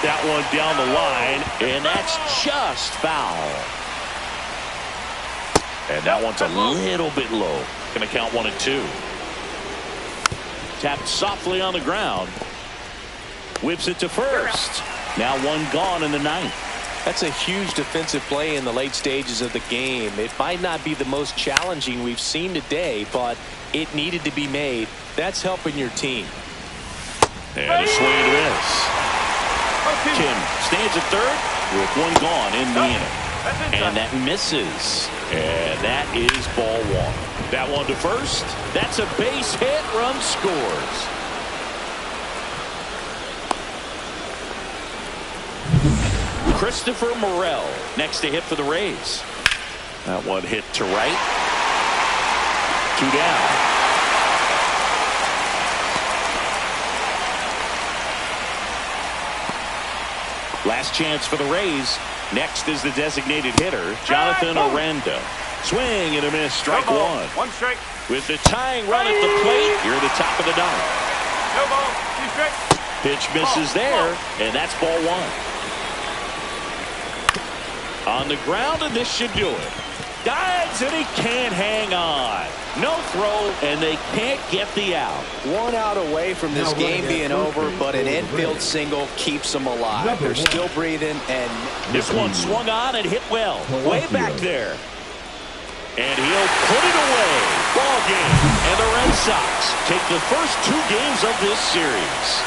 That one down the line, and that's just foul. And that one's a little bit low. Going to count 1-2. Tapped softly on the ground. Whips it to first. Now one gone in the ninth. That's a huge defensive play in the late stages of the game. It might not be the most challenging we've seen today, but it needed to be made. That's helping your team. And a swing and a miss. Kim stands at third with one gone in the inning. And that misses. And that is ball one. That one to first. That's a base hit. Run scores. Christopher Morel next to hit for the Rays. That one hit to right. Two down. Last chance for the Rays. Next is the designated hitter, Jonathan Aranda. Swing and a miss, strike one. One strike. With the tying run at the plate, you're at the top of the ninth. No ball. Two strikes. Pitch misses there, and that's ball one. On the ground, and this should do it. Dives, and he can't hang on. No throw, and they can't get the out. One out away from this game being over, but an infield single keeps them alive. They're still breathing, and this one swung on and hit well. Way back there. And he'll put it away. Ball game. And the Red Sox take the first two games of this series.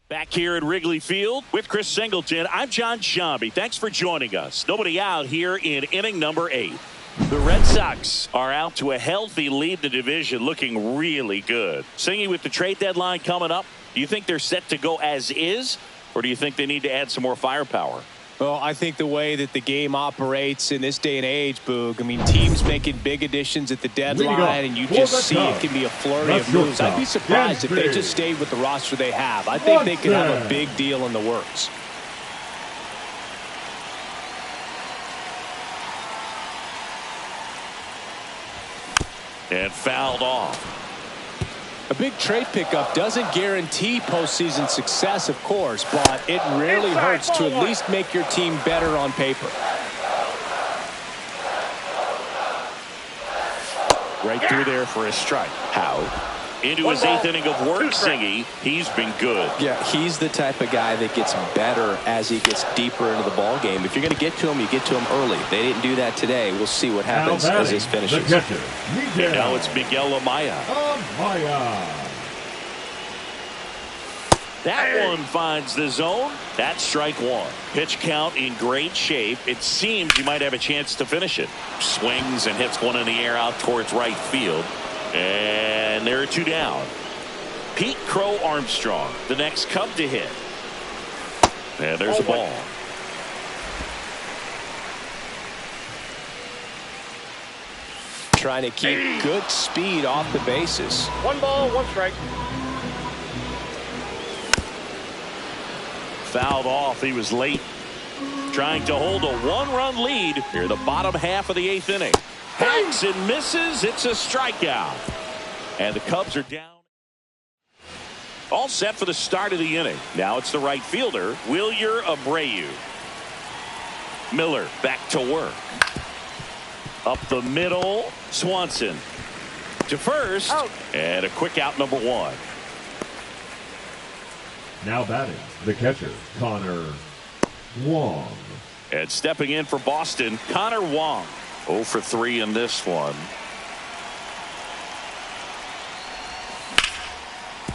Back here at Wrigley Field with Chris Singleton, I'm John Shambi. Thanks for joining us. Nobody out here in inning number 8. The Red Sox are out to a healthy lead in the division, looking really good. Singy, with the trade deadline coming up, do you think they're set to go as is, or do you think they need to add some more firepower? Well, I think the way that the game operates in this day and age, Boog, I mean, teams making big additions at the deadline, and you just see it can be a flurry of moves. I'd be surprised if they just stayed with the roster they have. I think they could have a big deal in the works. And fouled off. A big trade pickup doesn't guarantee postseason success, of course, but it rarely hurts to at least make your team better on paper. Right through there for a strike. How? Into his 8th inning of work, Singy. He's been good. Yeah, he's the type of guy that gets better as he gets deeper into the ball game. If you're going to get to him, you get to him early. They didn't do that today. We'll see what happens as this finishes. And now it's Miguel Amaya. That one finds the zone. That's strike 1. Pitch count in great shape. It seems you might have a chance to finish it. Swings and hits one in the air out towards right field. And there are 2 down. Pete Crow Armstrong, the next Cub to hit. And there's a ball. Trying to keep good speed off the bases. 1 ball, 1 strike. Fouled off. He was late. Trying to hold a one-run lead here in the bottom half of the 8th inning. Hacks and misses. It's a strikeout. And the Cubs are down. All set for the start of the inning. Now it's the right fielder, Wilyer Abreu. Miller back to work. Up the middle, Swanson to first. And a quick out, number 1. Now batting, the catcher, Connor Wong. And stepping in for Boston, Connor Wong. 0 for 3 in this one.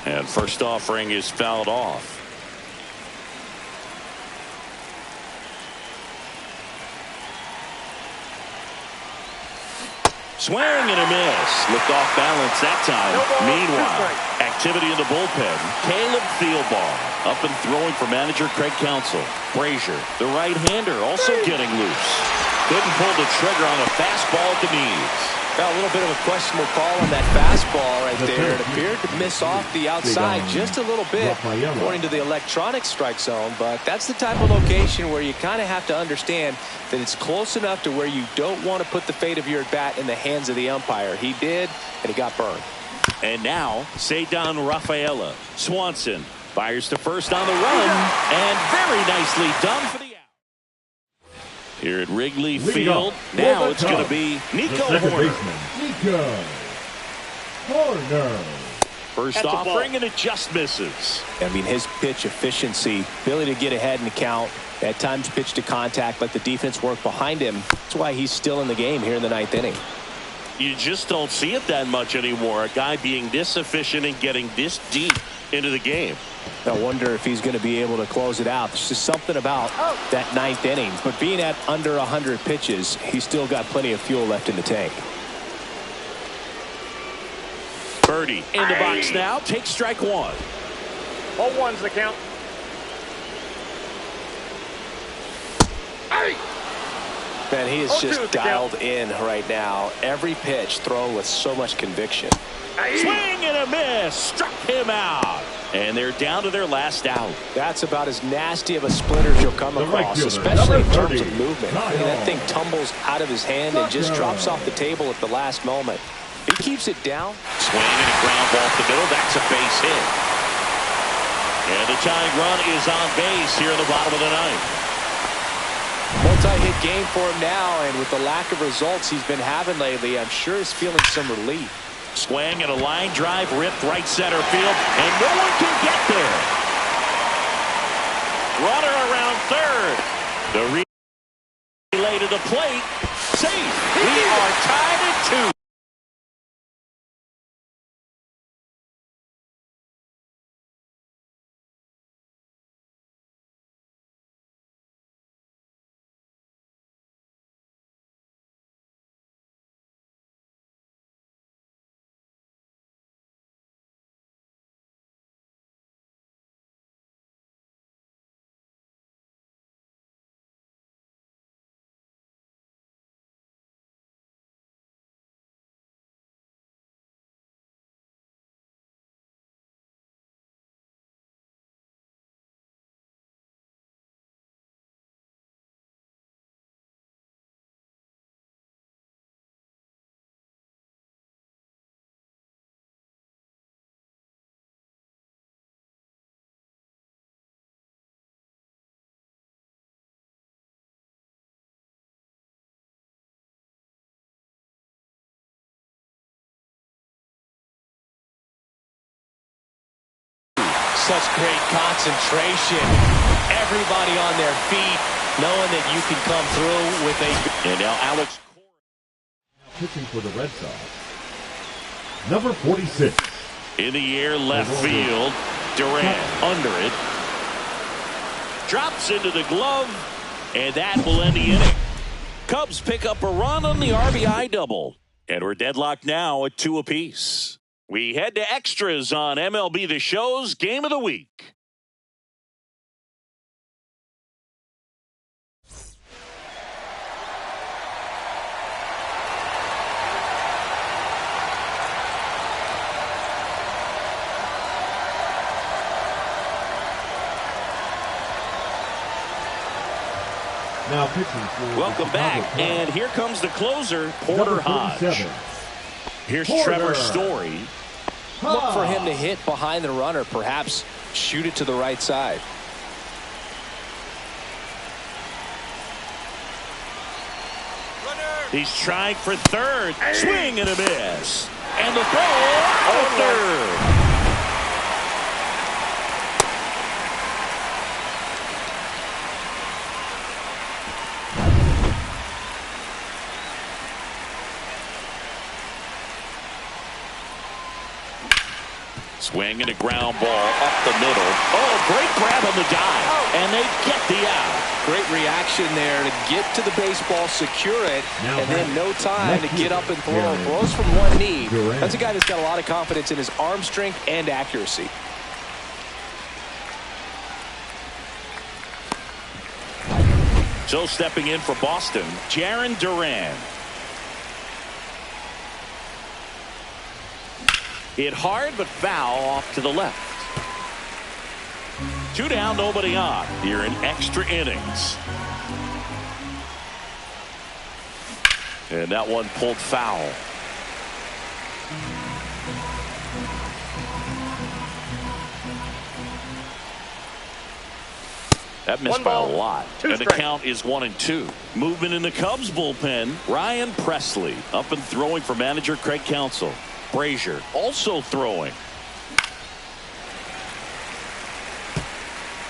And first offering is fouled off. Swing and a miss. Looked off balance that time. Meanwhile, activity in the bullpen. Caleb Thielbar up and throwing for manager Craig Counsell. Frazier, the right-hander, also getting loose. Couldn't pull the trigger on a fastball at the knees. Got a little bit of a questionable call on that fastball right there. It appeared to miss off the outside just a little bit, according to the electronic strike zone. But that's the type of location where you kind of have to understand that it's close enough to where you don't want to put the fate of your at-bat in the hands of the umpire. He did, and he got burned. And now, Ceddanne Rafaela. Swanson fires to first on the run, and very nicely done for the out. Here at Wrigley Field, now it's going to be Nico Horner. First offering, and it just misses. I mean, his pitch efficiency, ability to get ahead in the count, at times pitch to contact, let the defense work behind him. That's why he's still in the game here in the 9th inning. You just don't see it that much anymore. A guy being this efficient and getting this deep into the game. I wonder if he's going to be able to close it out. There's just something about that 9th inning. But being at under 100 pitches, he's still got plenty of fuel left in the tank. Birdie in the box now. Takes strike 1. 0-1's the count. Man, he is just dialed in right now. Every pitch thrown with so much conviction. Swing and a miss. Struck him out. And they're down to their last out. That's about as nasty of a splinter as you'll come across, especially in terms of movement. I mean, that thing tumbles out of his hand and just drops off the table at the last moment. He keeps it down. Swing and a ground ball to the middle. That's a base hit. And the tying run is on base here in the bottom of the 9th. Multi-hit game for him now, and with the lack of results he's been having lately, I'm sure he's feeling some relief. Swing and a line drive ripped right center field, and no one can get there. Runner around third. The relay to the plate. Safe. We are tied at 2. Such great concentration. Everybody on their feet, knowing that you can come through with a... And now Alex pitching for the Red Sox, number 46. in the air, left field. Durant under it. Drops into the glove, and that will end the inning. Cubs pick up a run on the RBI double, and we're deadlocked now at 2 apiece. We head to extras on MLB The Show's Game of the Week. Now pitching for Welcome the back, Chicago and Cubs, here comes the closer, Porter number Hodge. 37. Here's Porter. Trevor Story. Look for him to hit behind the runner, perhaps shoot it to the right side. He's trying for third. Swing and a miss. And the throw to third. Swing and a ground ball up the middle. Oh, great grab on the dive. And they get the out. Great reaction there to get to the baseball, secure it, Now and then no time to get up and throw. Durant. Throws from one knee. Durant. That's a guy that's got a lot of confidence in his arm strength and accuracy. So stepping in for Boston, Jarren Duran. Hit hard but foul off to the left. 2 down, nobody on here in extra innings. And that one pulled foul. That missed One by a ball, lot. 2 And the strikes. count is 1-2. Movement in the Cubs bullpen. Ryan Presley up and throwing for manager Craig Counsell. Brazier also throwing.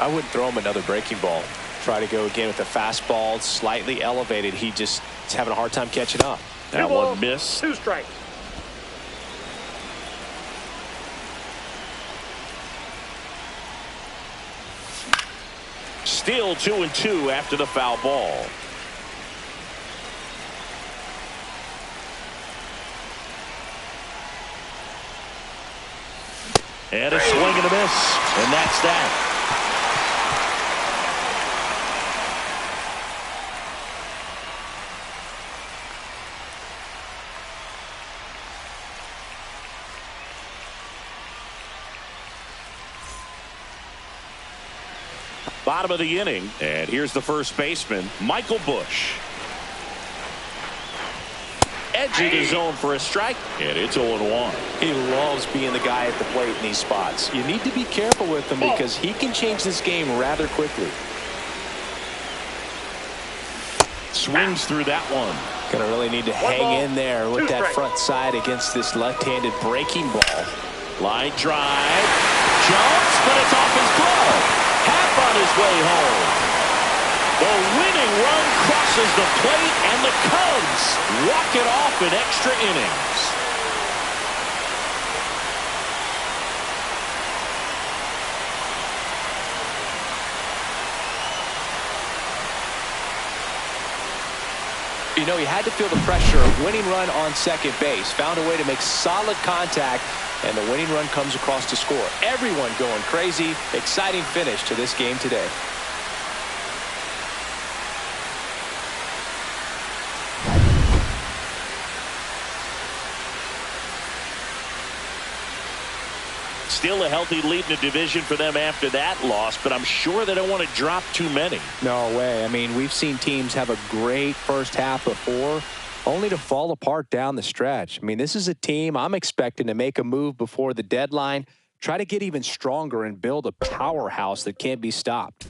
I wouldn't throw him another breaking ball. Try to go again with a fastball, slightly elevated. He just is having a hard time catching up. That 2 one balls, missed. 2 strikes. Still 2-2 after the foul ball. And a swing and a miss. And that's that. Bottom of the inning, and here's the first baseman, Michael Busch. Edging his zone for a strike, and it's 0-1. He loves being the guy at the plate in these spots. You need to be careful with him because he can change this game rather quickly. Swings through that one. Gonna really need to hang in there with that front side against this left-handed breaking ball. Line drive. Jumps, but it's off his glove. Half on his way home. The winning run crosses the plate, and the Cubs walk it off in extra innings. You know, he had to feel the pressure. Winning run on second base. Found a way to make solid contact, and the winning run comes across to score. Everyone going crazy. Exciting finish to this game today. Still a healthy lead in the division for them after that loss, but I'm sure they don't want to drop too many. No way. I mean, we've seen teams have a great first half before, only to fall apart down the stretch. I mean, this is a team I'm expecting to make a move before the deadline, try to get even stronger and build a powerhouse that can't be stopped.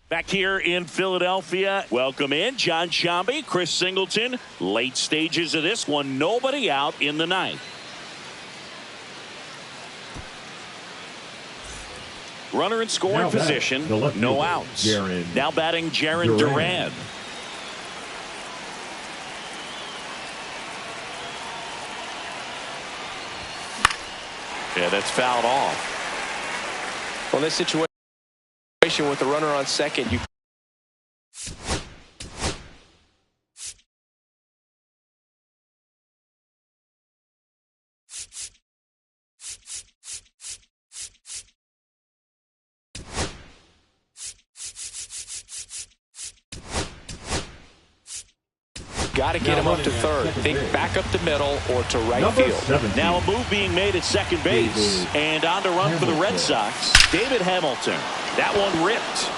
Back here in Philadelphia, welcome in John Shambi, Chris Singleton. Late stages of this one, nobody out in the ninth. Runner in scoring position, no outs. Now batting Jarren Duran. Yeah, that's fouled off. Well, this situation with the runner on second, you got to get him up to third. Think back up the middle or to right field. 17. Now a move being made at second base. And on to run for the Red Sox, David Hamilton. That one ripped.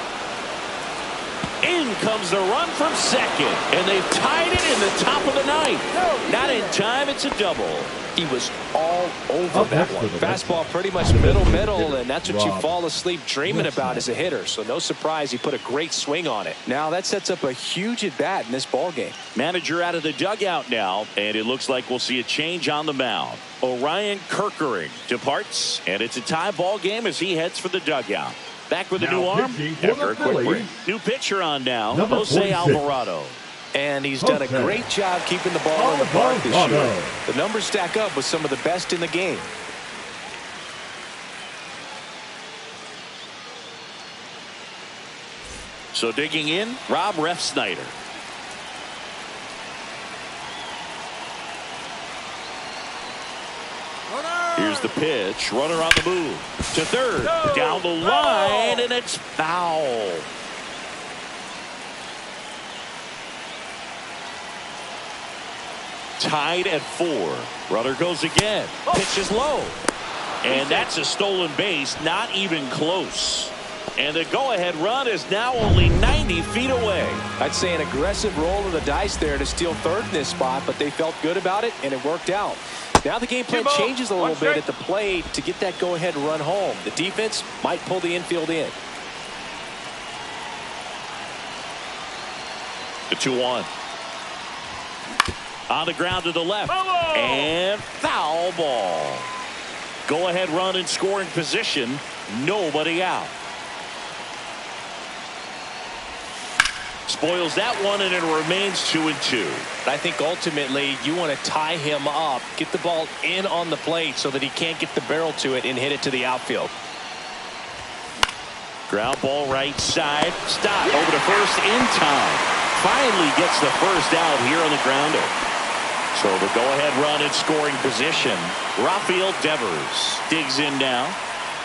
In comes the run from second. And they've tied it in the top of the ninth. Not in time, it's a double. He was all over that one. Fastball pretty much middle, and that's what you fall asleep dreaming about as a hitter. So no surprise he put a great swing on it. Now that sets up a huge at-bat in this ball game. Manager out of the dugout now, and it looks like we'll see a change on the mound. Orion Kerkering departs, and it's a tie ball game as he heads for the dugout. Back with a new arm after a quick break. New pitcher on now, Jose Alvarado. And he's done a great job keeping the ball in the park this year. The numbers stack up with some of the best in the game. So digging in, Rob Refsnyder. Here's the pitch. Runner on the move. To third. Down the line, and it's foul. Tied at 4. Runner goes again. Pitch is low. And that's a stolen base. Not even close. And the go-ahead run is now only 90 feet away. I'd say an aggressive roll of the dice there to steal third in this spot, but they felt good about it, and it worked out. Now the game plan changes a little bit at the plate to get that go-ahead run home. The defense might pull the infield in. The 2-1. On the ground to the left. And foul ball. Go ahead run in scoring position. Nobody out. Spoils that one, and it remains 2-2. I think ultimately you want to tie him up, get the ball in on the plate so that he can't get the barrel to it and hit it to the outfield. Ground ball right side. Stop over to first in time. Finally gets the first out here on the grounder. So the go-ahead run in scoring position. Rafael Devers digs in now.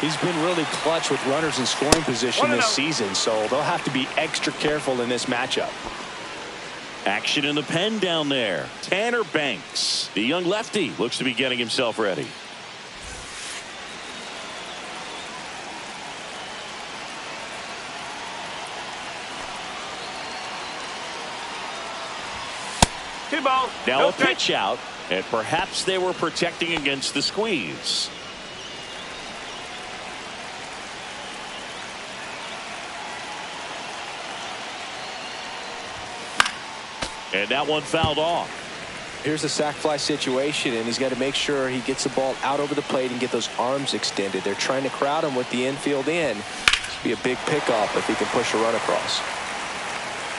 He's been really clutch with runners in scoring position this season, so they'll have to be extra careful in this matchup. Action in the pen down there. Tanner Banks, the young lefty, looks to be getting himself ready. Now a pitch out, and perhaps they were protecting against the squeeze. And that one fouled off. Here's the sac fly situation, and he's got to make sure he gets the ball out over the plate and get those arms extended. They're trying to crowd him with the infield in. Should be a big pickoff if he can push a run across.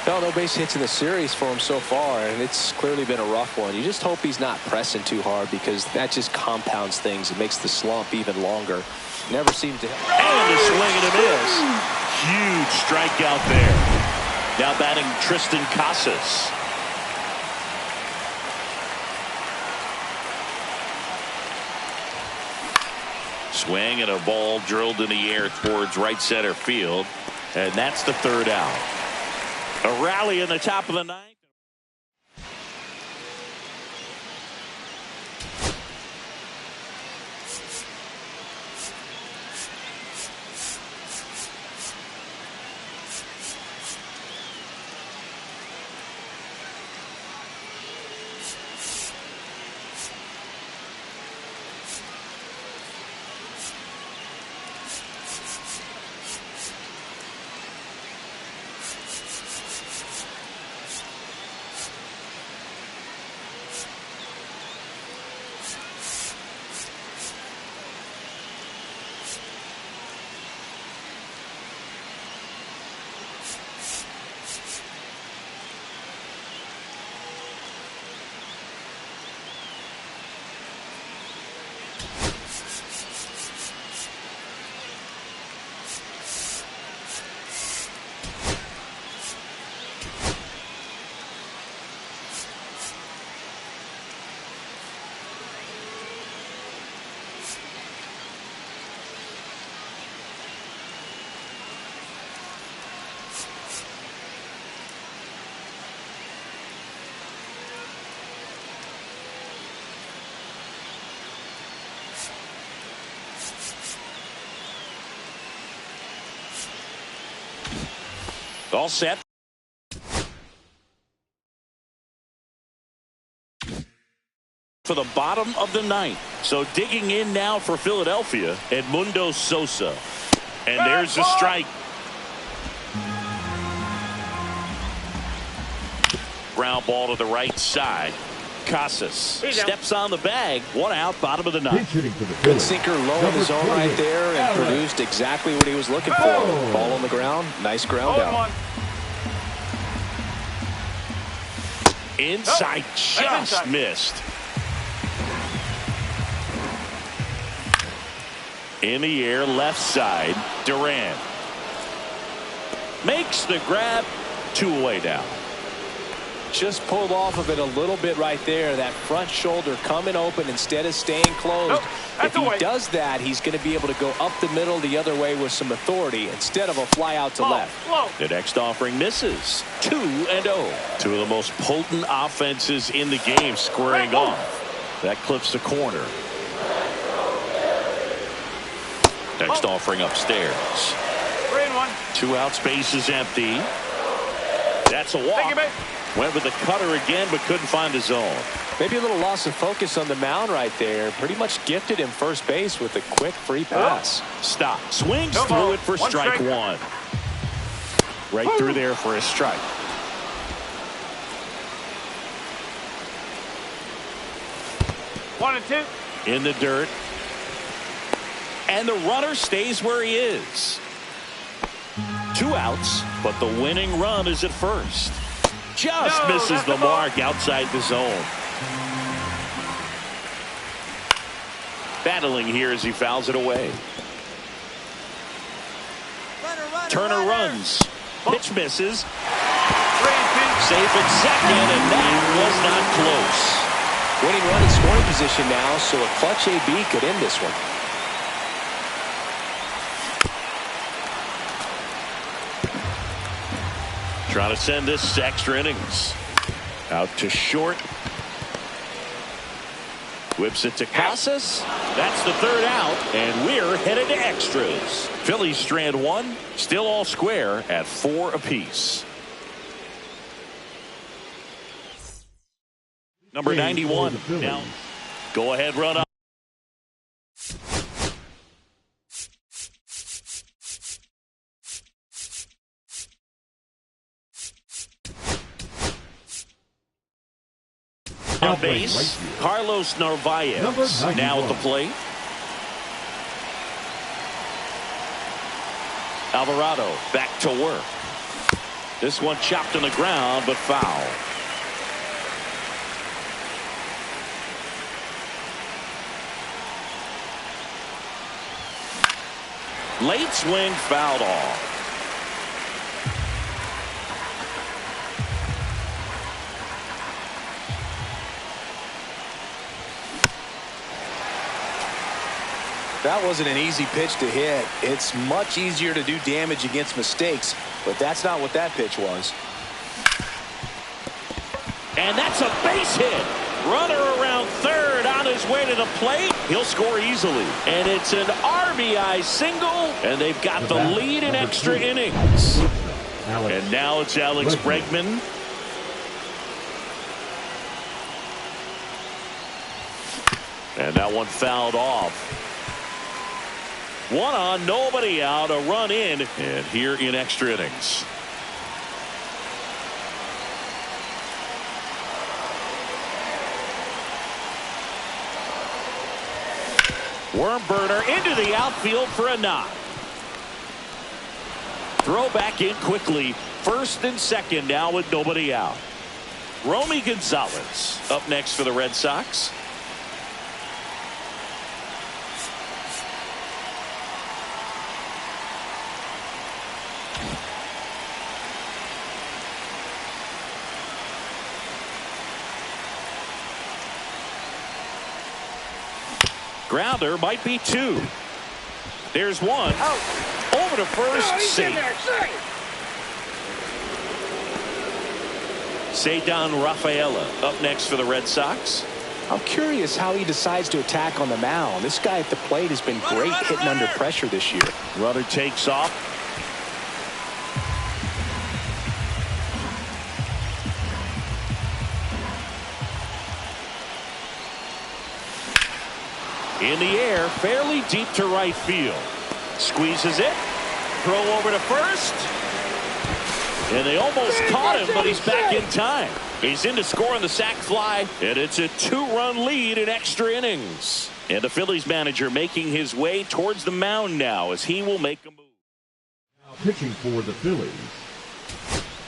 No base hits in the series for him so far, and it's clearly been a rough one. You just hope he's not pressing too hard, because that just compounds things. It makes the slump even longer. Never seemed to. And a swing and a miss. Huge strikeout there. Now batting Tristan Casas. Swing and a ball drilled in the air towards right center field. And that's the third out. A rally in the top of the ninth. All set. For the bottom of the ninth. So digging in now for Philadelphia, Edmundo Sosa. And there's a strike. Ground ball to the right side. Casas steps on the bag. One out, bottom of the ninth. Good sinker low in the zone right there and produced exactly what he was looking for. Ball on the ground. Nice ground out. Inside, just missed. In the air, left side, Durant. Makes the grab, 2 away down. Just pulled off of it a little bit right there. That front shoulder coming open instead of staying closed. If he does that, he's going to be able to go up the middle the other way with some authority instead of a fly out to left. The next offering misses. 2-0. Two of the most potent offenses in the game squaring off. That clips the corner. Next offering upstairs. 3-1. 2 out, space is empty. That's a walk. Went with the cutter again, but couldn't find the zone. Maybe a little loss of focus on the mound right there. Pretty much gifted him first base with a quick free pass. Stop. Swings through it for strike 1. Right through there for a strike. One and two. In the dirt. And the runner stays where he is. 2 outs, but the winning run is at first. Just misses the mark outside the zone. Battling here as he fouls it away. Turner runs. Pitch misses. Safe at second, and that was not close. Winning run in scoring position now, so a clutch AB could end this one. Trying to send this to extra innings. Out to short. Whips it to Casas. That's the third out, and we're headed to extras. Phillies strand 1, still all square at 4 apiece. Number 91. Now, go ahead, run up. On base, Carlos Narvaez now at the plate. Alvarado back to work. This one chopped on the ground, but foul. Late swing fouled off. That wasn't an easy pitch to hit. It's much easier to do damage against mistakes, but that's not what that pitch was. And that's a base hit. Runner around third on his way to the plate. He'll score easily. And it's an RBI single, and they've got the lead in extra innings. And now it's Alex Bregman. And that one fouled off. One on, nobody out, a run in, and here in extra innings. Worm burner into the outfield for a knock. Throw back in quickly. First and second now with nobody out. Romy Gonzalez up next for the Red Sox. Grounder might be two. There's one. Over to first. Safe. Ceddanne Rafaela up next for the Red Sox. I'm curious how he decides to attack on the mound. This guy at the plate has been great hitting under pressure this year. Runner takes off. In the air, fairly deep to right field. Squeezes it. Throw over to first. And they almost caught him, but he's back in time. He's in to score on the sac fly, and it's a 2-run lead in extra innings. And the Phillies manager making his way towards the mound now as he will make a move. Now pitching for the Phillies,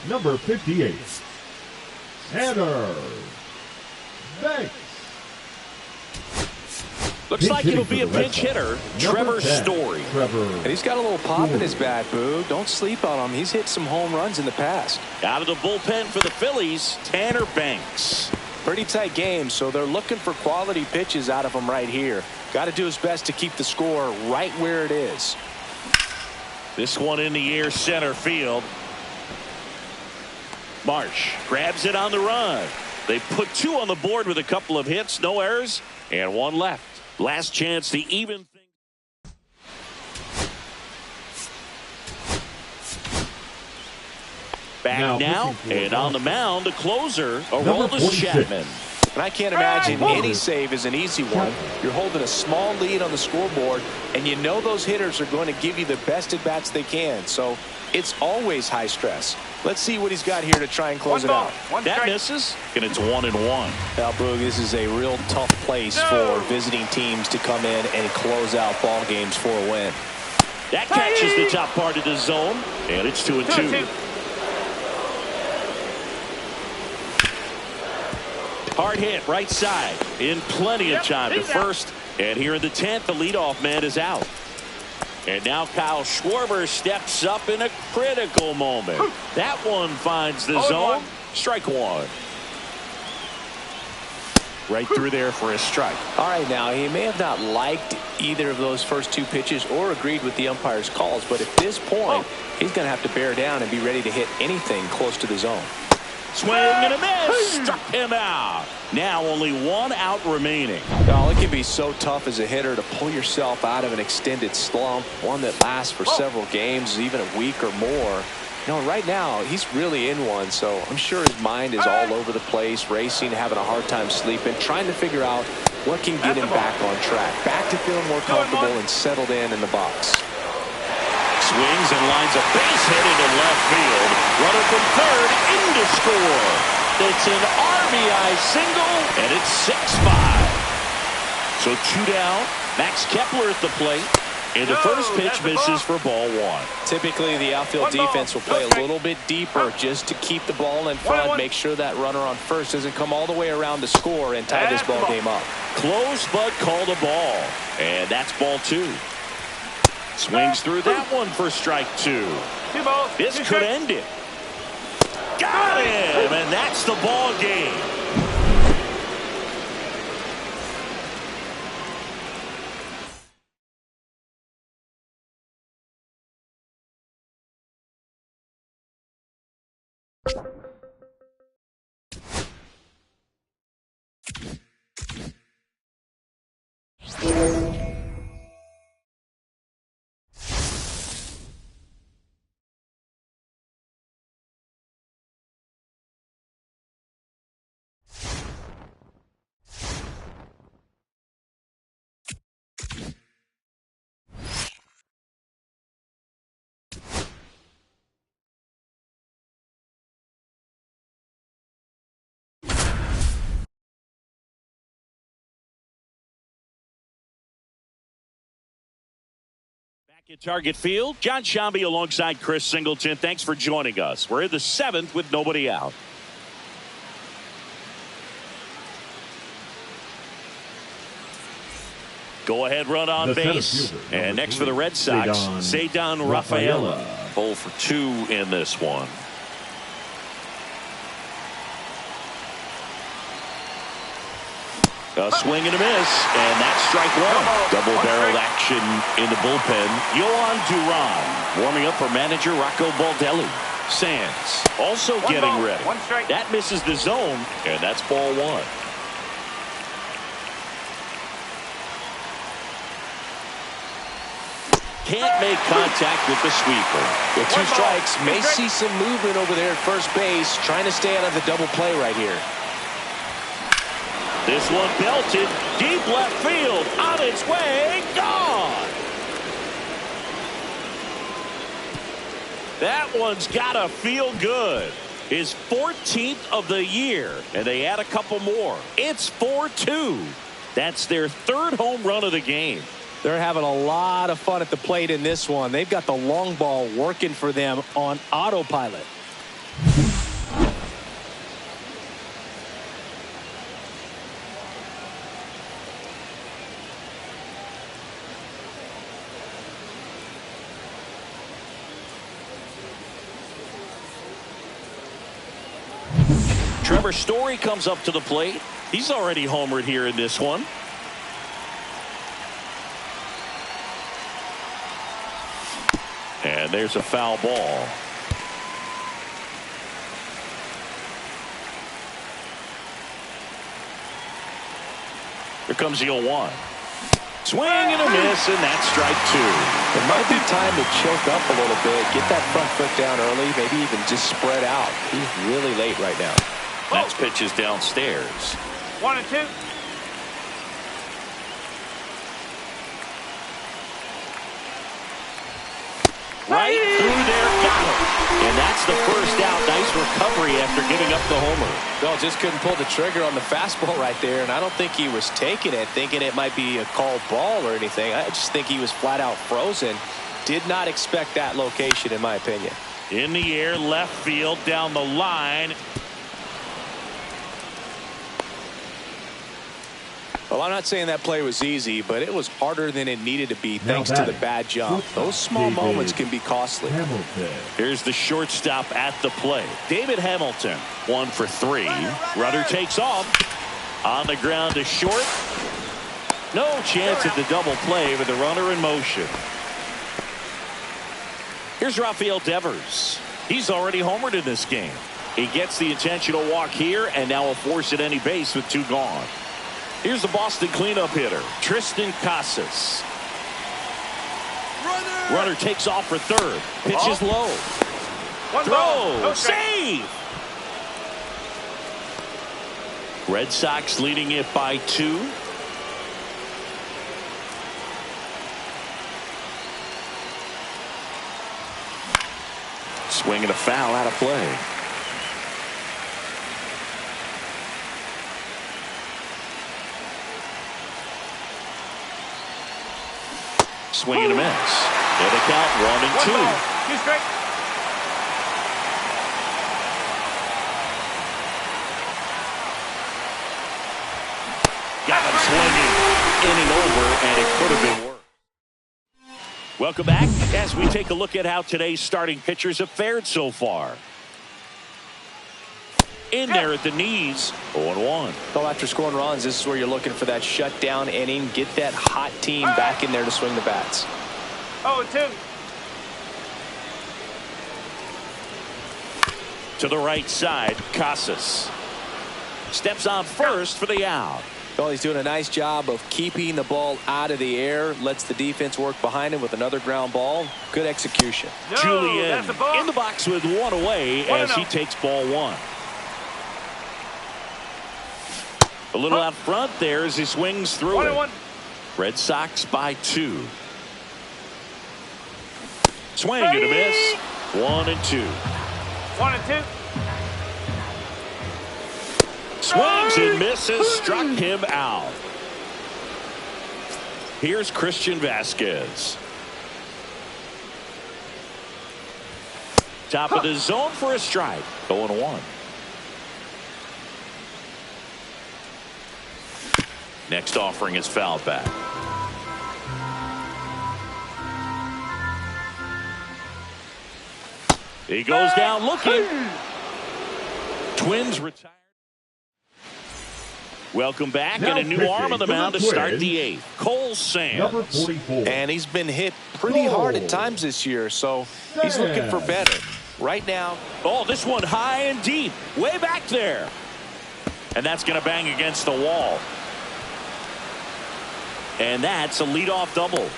number 58, Tanner Banks. Looks like it'll be a pinch hitter, Trevor Story. And he's got a little pop in his bat, Boog. Don't sleep on him. He's hit some home runs in the past. Out of the bullpen for the Phillies, Tanner Banks. Pretty tight game, so they're looking for quality pitches out of him right here. Got to do his best to keep the score right where it is. This one in the air, center field. Marsh grabs it on the run. They put two on the board with a couple of hits, no errors, and one left. Last chance to even things. Back now and on the mound, the closer, Aroldis Chapman. And I can't imagine any save is an easy one. You're holding a small lead on the scoreboard, and you know those hitters are going to give you the best at bats they can. So it's always high stress. Let's see what he's got here to try and close it out. That misses, and it's 1-1. Now, Boog, this is a real tough place for visiting teams to come in and close out ball games for a win. That catches the top part of the zone, and it's 2-2. Hard hit, right side, in plenty of time to first. And here in the 10th, the leadoff man is out. And now Kyle Schwarber steps up in a critical moment. That one finds the zone. Strike one. Right through there for a strike. All right, now he may have not liked either of those first two pitches or agreed with the umpire's calls, but at this point, he's going to have to bear down and be ready to hit anything close to the zone. Swing and a miss. Struck him out. Now only one out remaining. Oh, it can be so tough as a hitter to pull yourself out of an extended slump, one that lasts for several games, even a week or more. You know, right now, he's really in one, so I'm sure his mind is all over the place, racing, having a hard time sleeping, trying to figure out what can get him back on track, back to feeling more comfortable and settled in the box. Swings and lines a base hit into left field. Runner from third in to score. It's an RBI single, and it's 6-5. So 2 down. Max Kepler at the plate. And the first pitch misses for ball one. Typically, the outfield defense will play a little bit deeper just to keep the ball in front, make sure that runner on first doesn't come all the way around to score and tie this ball game up. Close, but called a ball. And that's ball two. Swings through that one for strike two. This could end it. Got him, and that's the ball game. At Target Field, John Shambi alongside Chris Singleton. Thanks for joining us. We're in the 7th with nobody out. Go ahead run on base. And next for the Red Sox, Ceddanne Rafaela. Hole for 2 in this one. A swing and a miss, and that's strike 1. Double-barreled action in the bullpen. Yohan Duran warming up for manager Rocco Baldelli. Sands also getting ready. That misses the zone, and that's ball 1. Can't make contact with the sweeper. With 2 strikes, may see some movement over there at first base, trying to stay out of the double play right here. This one belted deep left field, on its way, gone. That one's gotta feel good. His 14th of the year, and they add a couple more. It's 4-2. That's their 3rd home run of the game. They're having a lot of fun at the plate in this one. They've got the long ball working for them on autopilot. Trevor Story comes up to the plate. He's already homered here in this one. And there's a foul ball. Here comes the 0-1. Swing and a miss, and that's strike 2. It might be time to choke up a little bit, get that front foot down early, maybe even just spread out. He's really late right now. Next pitch is downstairs. 1-2. Right through there, got him. And that's the first out. Nice recovery after giving up the homer. No, just couldn't pull the trigger on the fastball right there, and I don't think he was taking it, thinking it might be a called ball or anything. I just think he was flat out frozen. Did not expect that location, in my opinion. In the air, left field, down the line. Well, I'm not saying that play was easy, but it was harder than it needed to be thanks to the bad jump. Those small moments can be costly. Here's the shortstop at the plate. David Hamilton, 1 for 3. Runner takes off. On the ground to short. No chance at the double play with the runner in motion. Here's Rafael Devers. He's already homered in this game. He gets the intentional walk here, and now a force at any base with 2 gone. Here's the Boston cleanup hitter, Tristan Casas. Runner takes off for 3rd. Pitch is low. Throw. Save. Red Sox leading it by 2. Swing and a foul out of play. Swing and a miss. And the count 1-2. 2 straight. Got him swinging, inning over, and it could have been worse. Welcome back as we take a look at how today's starting pitchers have fared so far. In there at the knees, 0-1. Well, after scoring runs, this is where you're looking for that shutdown inning. Get that hot team back in there to swing the bats. 0-2. To the right side, Casas steps on first for the out. Well, he's doing a nice job of keeping the ball out of the air. Lets the defense work behind him with another ground ball. Good execution. No, Julian that's a ball. in the box with 1 away as he takes ball 1. A little out front there as he swings through it. 1-1. Red Sox by 2. Swing and a miss. 1-2. 1-2. Swings and misses. Struck him out. Here's Christian Vasquez. Top of the zone for a strike. 0-1. Next offering is fouled back. He goes down looking. Twins retired. Welcome back, Now and a new arm on the mound to start the 8th. Cole Sands. Number 44. And he's been hit pretty hard at times this year, so he's looking for better. Right now. Oh, this one high and deep. Way back there. And that's going to bang against the wall. And that's a leadoff double.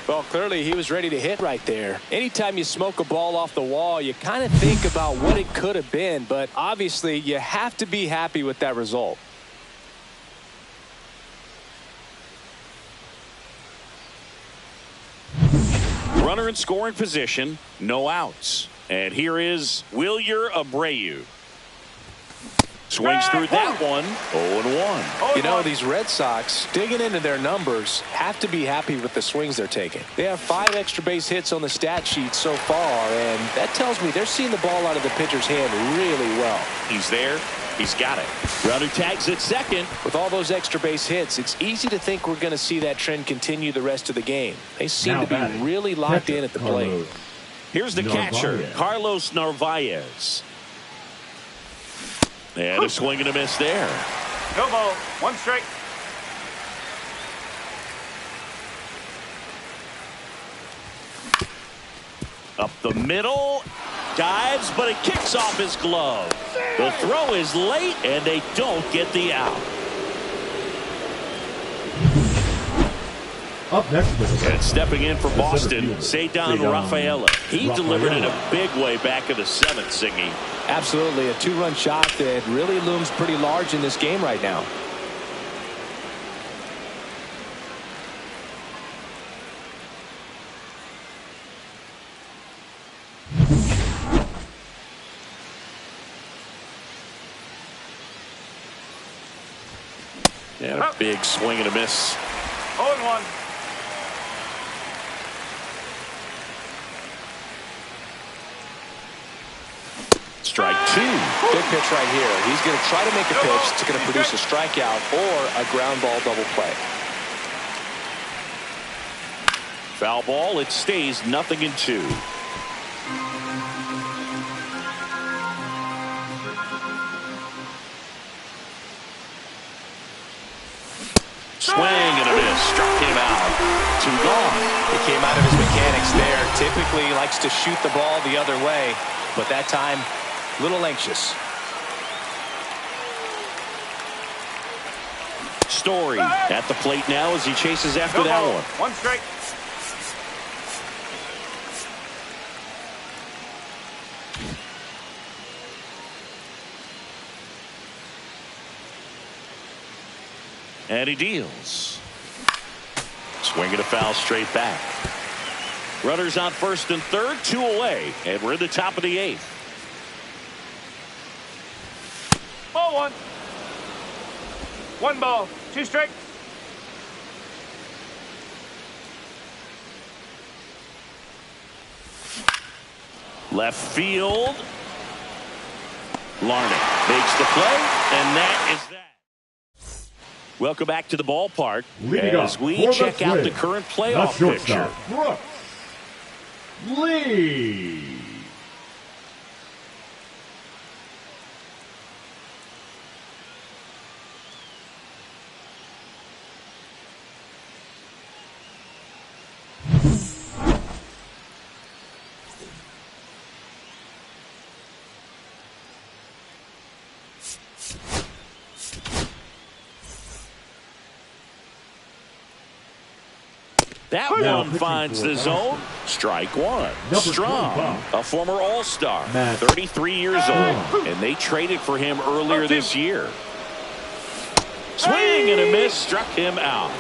Well, clearly he was ready to hit right there. Anytime you smoke a ball off the wall, you kind of think about what it could have been, but obviously you have to be happy with that result. Runner in scoring position, no outs. And here is Wilyer Abreu. Swings through that one. 0-1. You know, these Red Sox, digging into their numbers, have to be happy with the swings they're taking. They have 5 extra base hits on the stat sheet so far, and that tells me they're seeing the ball out of the pitcher's hand really well. He's there. He's got it. Runner tags at second. With all those extra base hits, it's easy to think we're going to see that trend continue the rest of the game. They seem to be really locked in at the plate. Here's the catcher, Carlos Narvaez. And a swing and a miss there. No ball. 1 strike. Up the middle. Dives, but it kicks off his glove. The throw is late, and they don't get the out. Up next, and stepping in for Boston, Ceddanne Rafaela. He delivered in a big way back in the 7th, Singy. Absolutely, a 2-run shot that really looms pretty large in this game right now. And a big swing and a miss. 0-1. Strike 2. Big pitch right here. He's going to try to make a pitch that's going to produce a strikeout or a ground ball double play. Foul ball. It stays 0-2. Swing and a miss. Struck him out. 2 gone. He came out of his mechanics there. Typically likes to shoot the ball the other way, but that time a little anxious. Story at the plate now as he chases after that one. 1 strike. And he deals. Swing and a foul straight back. Runners on first and third, 2 away, and we're in the top of the 8th. Ball 1. 1 ball. 2 strike. Left field. Larnach makes the play, and that is that. Welcome back to the ballpark as we check out the current playoff picture. Brooks Lee. That one finds the zone. Strike 1. Strong, a former All-Star, 33 years old, and they traded for him earlier this year. Swing and a miss, struck him out.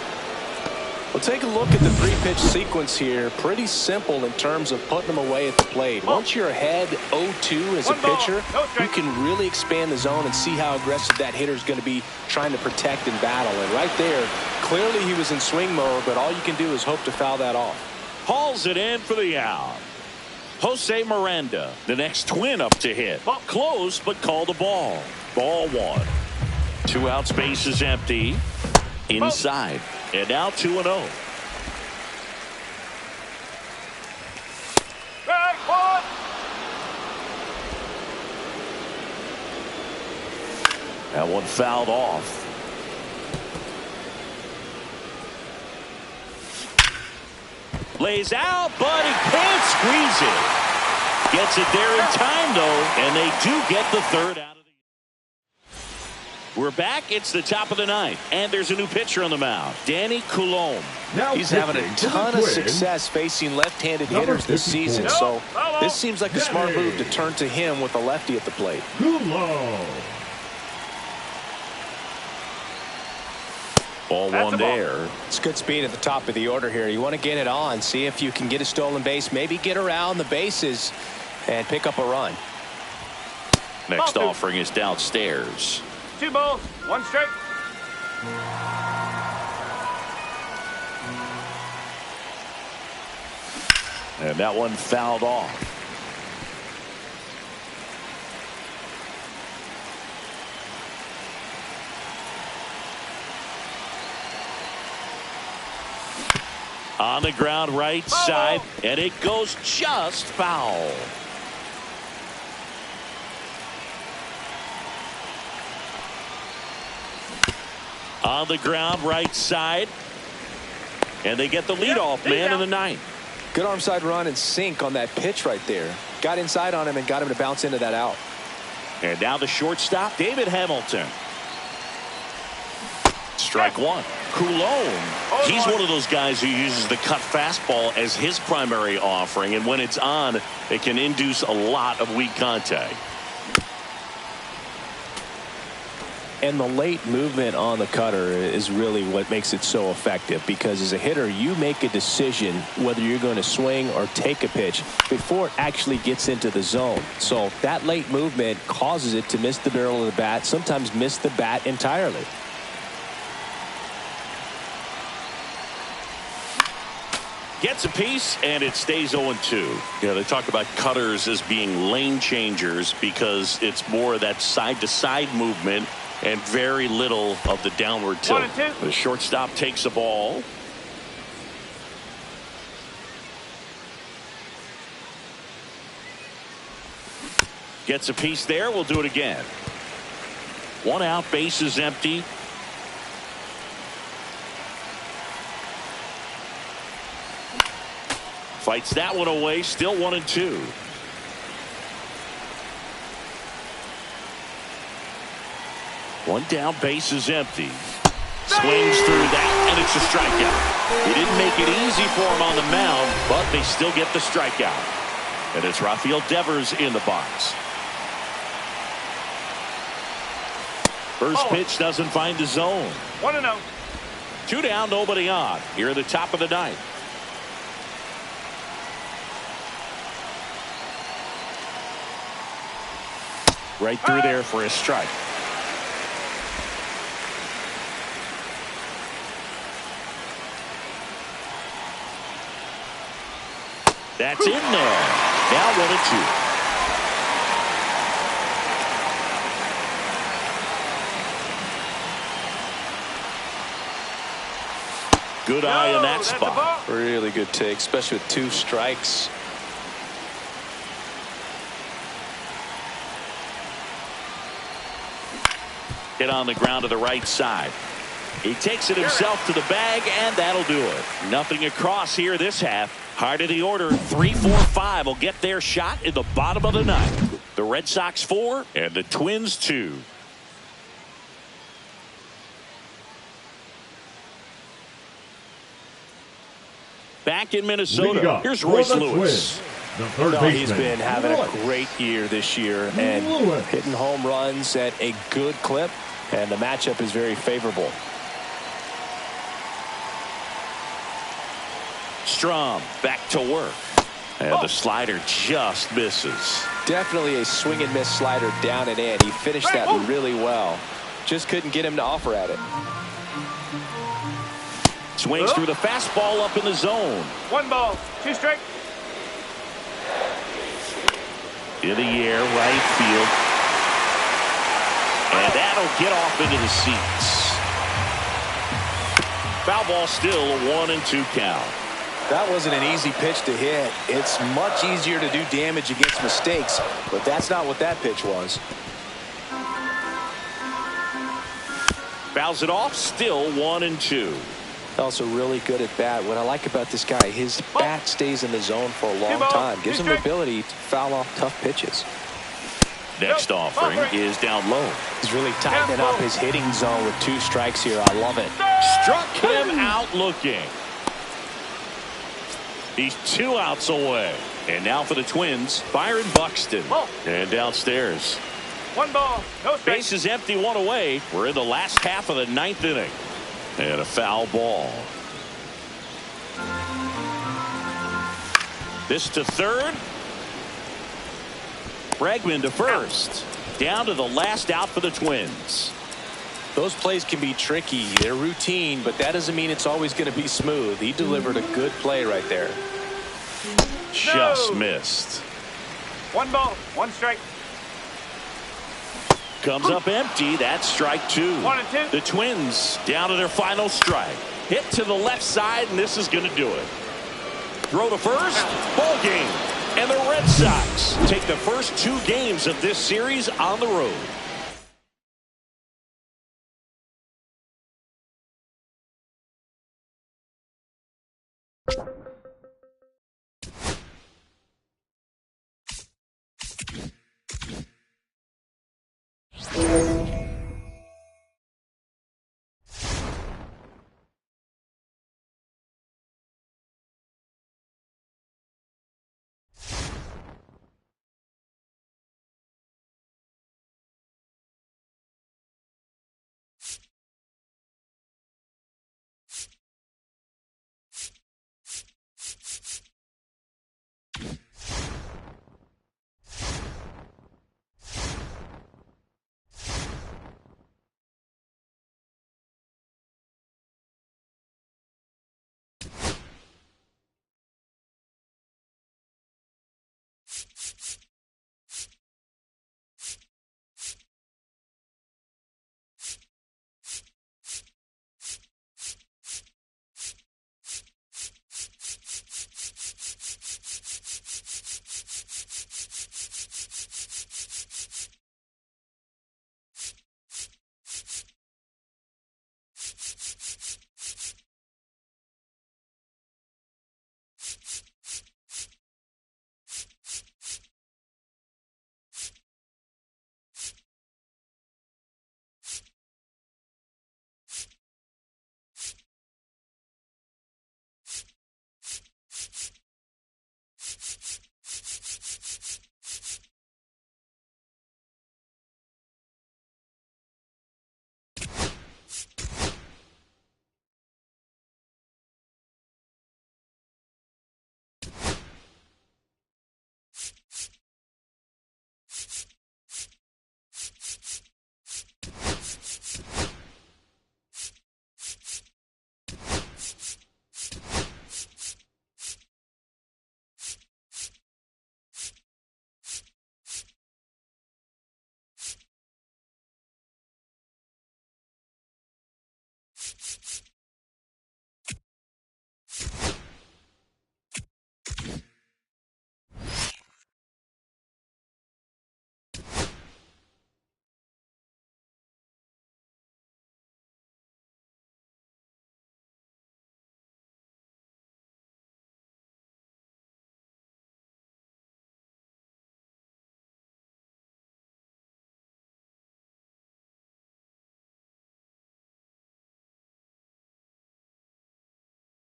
Well, take a look at the 3-pitch sequence here. Pretty simple in terms of putting them away at the plate. Once you're ahead 0-2 as a pitcher, you can really expand the zone and see how aggressive that hitter is going to be trying to protect and battle. And right there, clearly he was in swing mode, but all you can do is hope to foul that off. Hauls it in for the out. Jose Miranda, the next twin up to hit. Ball. Close, but called a ball. Ball one. 2 outs, bases empty. Inside. And now 2-0. Strike one. That one fouled off. Lays out, but he can't squeeze it. Gets it there in time, though, and they do get the third out of the. We're back. It's the top of the ninth, and there's a new pitcher on the mound, Danny Coulombe. Now He's having a ton of success facing left-handed hitters this season, so this seems like a smart move to turn to him with a lefty at the plate. Coulombe. Ball That's one a ball. there. It's good speed at the top of the order here. You want to get it on, see if you can get a stolen base, maybe get around the bases and pick up a run. Next Ball two. offering is downstairs. 2 balls, 1 strike. And that one fouled off. On the ground right side, and it goes just foul. On the ground right side, and they get the leadoff man in the ninth. Good arm side run and sink on that pitch right there. Got inside on him and got him to bounce into that out. And now the shortstop, David Hamilton. Strike one. Coulombe, he's one of those guys who uses the cut fastball as his primary offering, and when it's on, it can induce a lot of weak contact. And the late movement on the cutter is really what makes it so effective, because as a hitter, you make a decision whether you're going to swing or take a pitch before it actually gets into the zone. So that late movement causes it to miss the barrel of the bat, sometimes miss the bat entirely. Gets a piece, and it stays 0-2. They talk about cutters as being lane changers because it's more of that side-to-side movement and very little of the downward tilt. 1-2. The shortstop takes a ball. Gets a piece there. We'll do it again. 1 out, base is empty. Fights that one away. Still 1-2. One down, base is empty. Swings through that, and it's a strikeout. He didn't make it easy for him on the mound, but they still get the strikeout. And it's Rafael Devers in the box. First pitch doesn't find the zone. 1-0. 2 down, nobody on. Here at the top of the ninth. Right through there for a strike. That's in there. Now 1-2. Good eye in that spot. Really good take, especially with 2 strikes. Hit on the ground to the right side. He takes it himself to the bag, and that'll do it. Nothing across here this half. Heart of the order, 3, 4, 5 will get their shot in the bottom of the ninth. The Red Sox 4 and the Twins 2. Back in Minnesota, here's Royce Lewis. The third baseman. He's been having a great year this year and hitting home runs at a good clip, and the matchup is very favorable. Strom back to work, and the slider just misses. Definitely a swing and miss slider down and in. He finished that really well. Just couldn't get him to offer at it. Swings through the fastball up in the zone. 1 ball, 2 strike. In the air, right field. And that'll get off into the seats. Foul ball, still a 1-2 count. That wasn't an easy pitch to hit. It's much easier to do damage against mistakes, but that's not what that pitch was. Fouls it off, still 1-2. Also really good at bat. What I like about this guy, his bat stays in the zone for a long time. Gives him the ability to foul off tough pitches. Next offering is down low. He's really tightening up his hitting zone with 2 strikes here. I love it. Struck him out looking. He's 2 outs away. And now for the Twins, Byron Buxton. And downstairs. 1 ball, no strike. Base is empty, 1 away. We're in the last half of the 9th inning. And a foul ball. This to third. Bregman to first. Down to the last out for the Twins. Those plays can be tricky. They're routine, but that doesn't mean it's always going to be smooth. He delivered a good play right there. Just missed. 1 ball, 1 strike. Comes up empty. That's strike 2. 1 and 2. The Twins down to their final strike. Hit to the left side, and this is going to do it. Throw to first. Ball game. And the Red Sox take the first 2 games of this series on the road.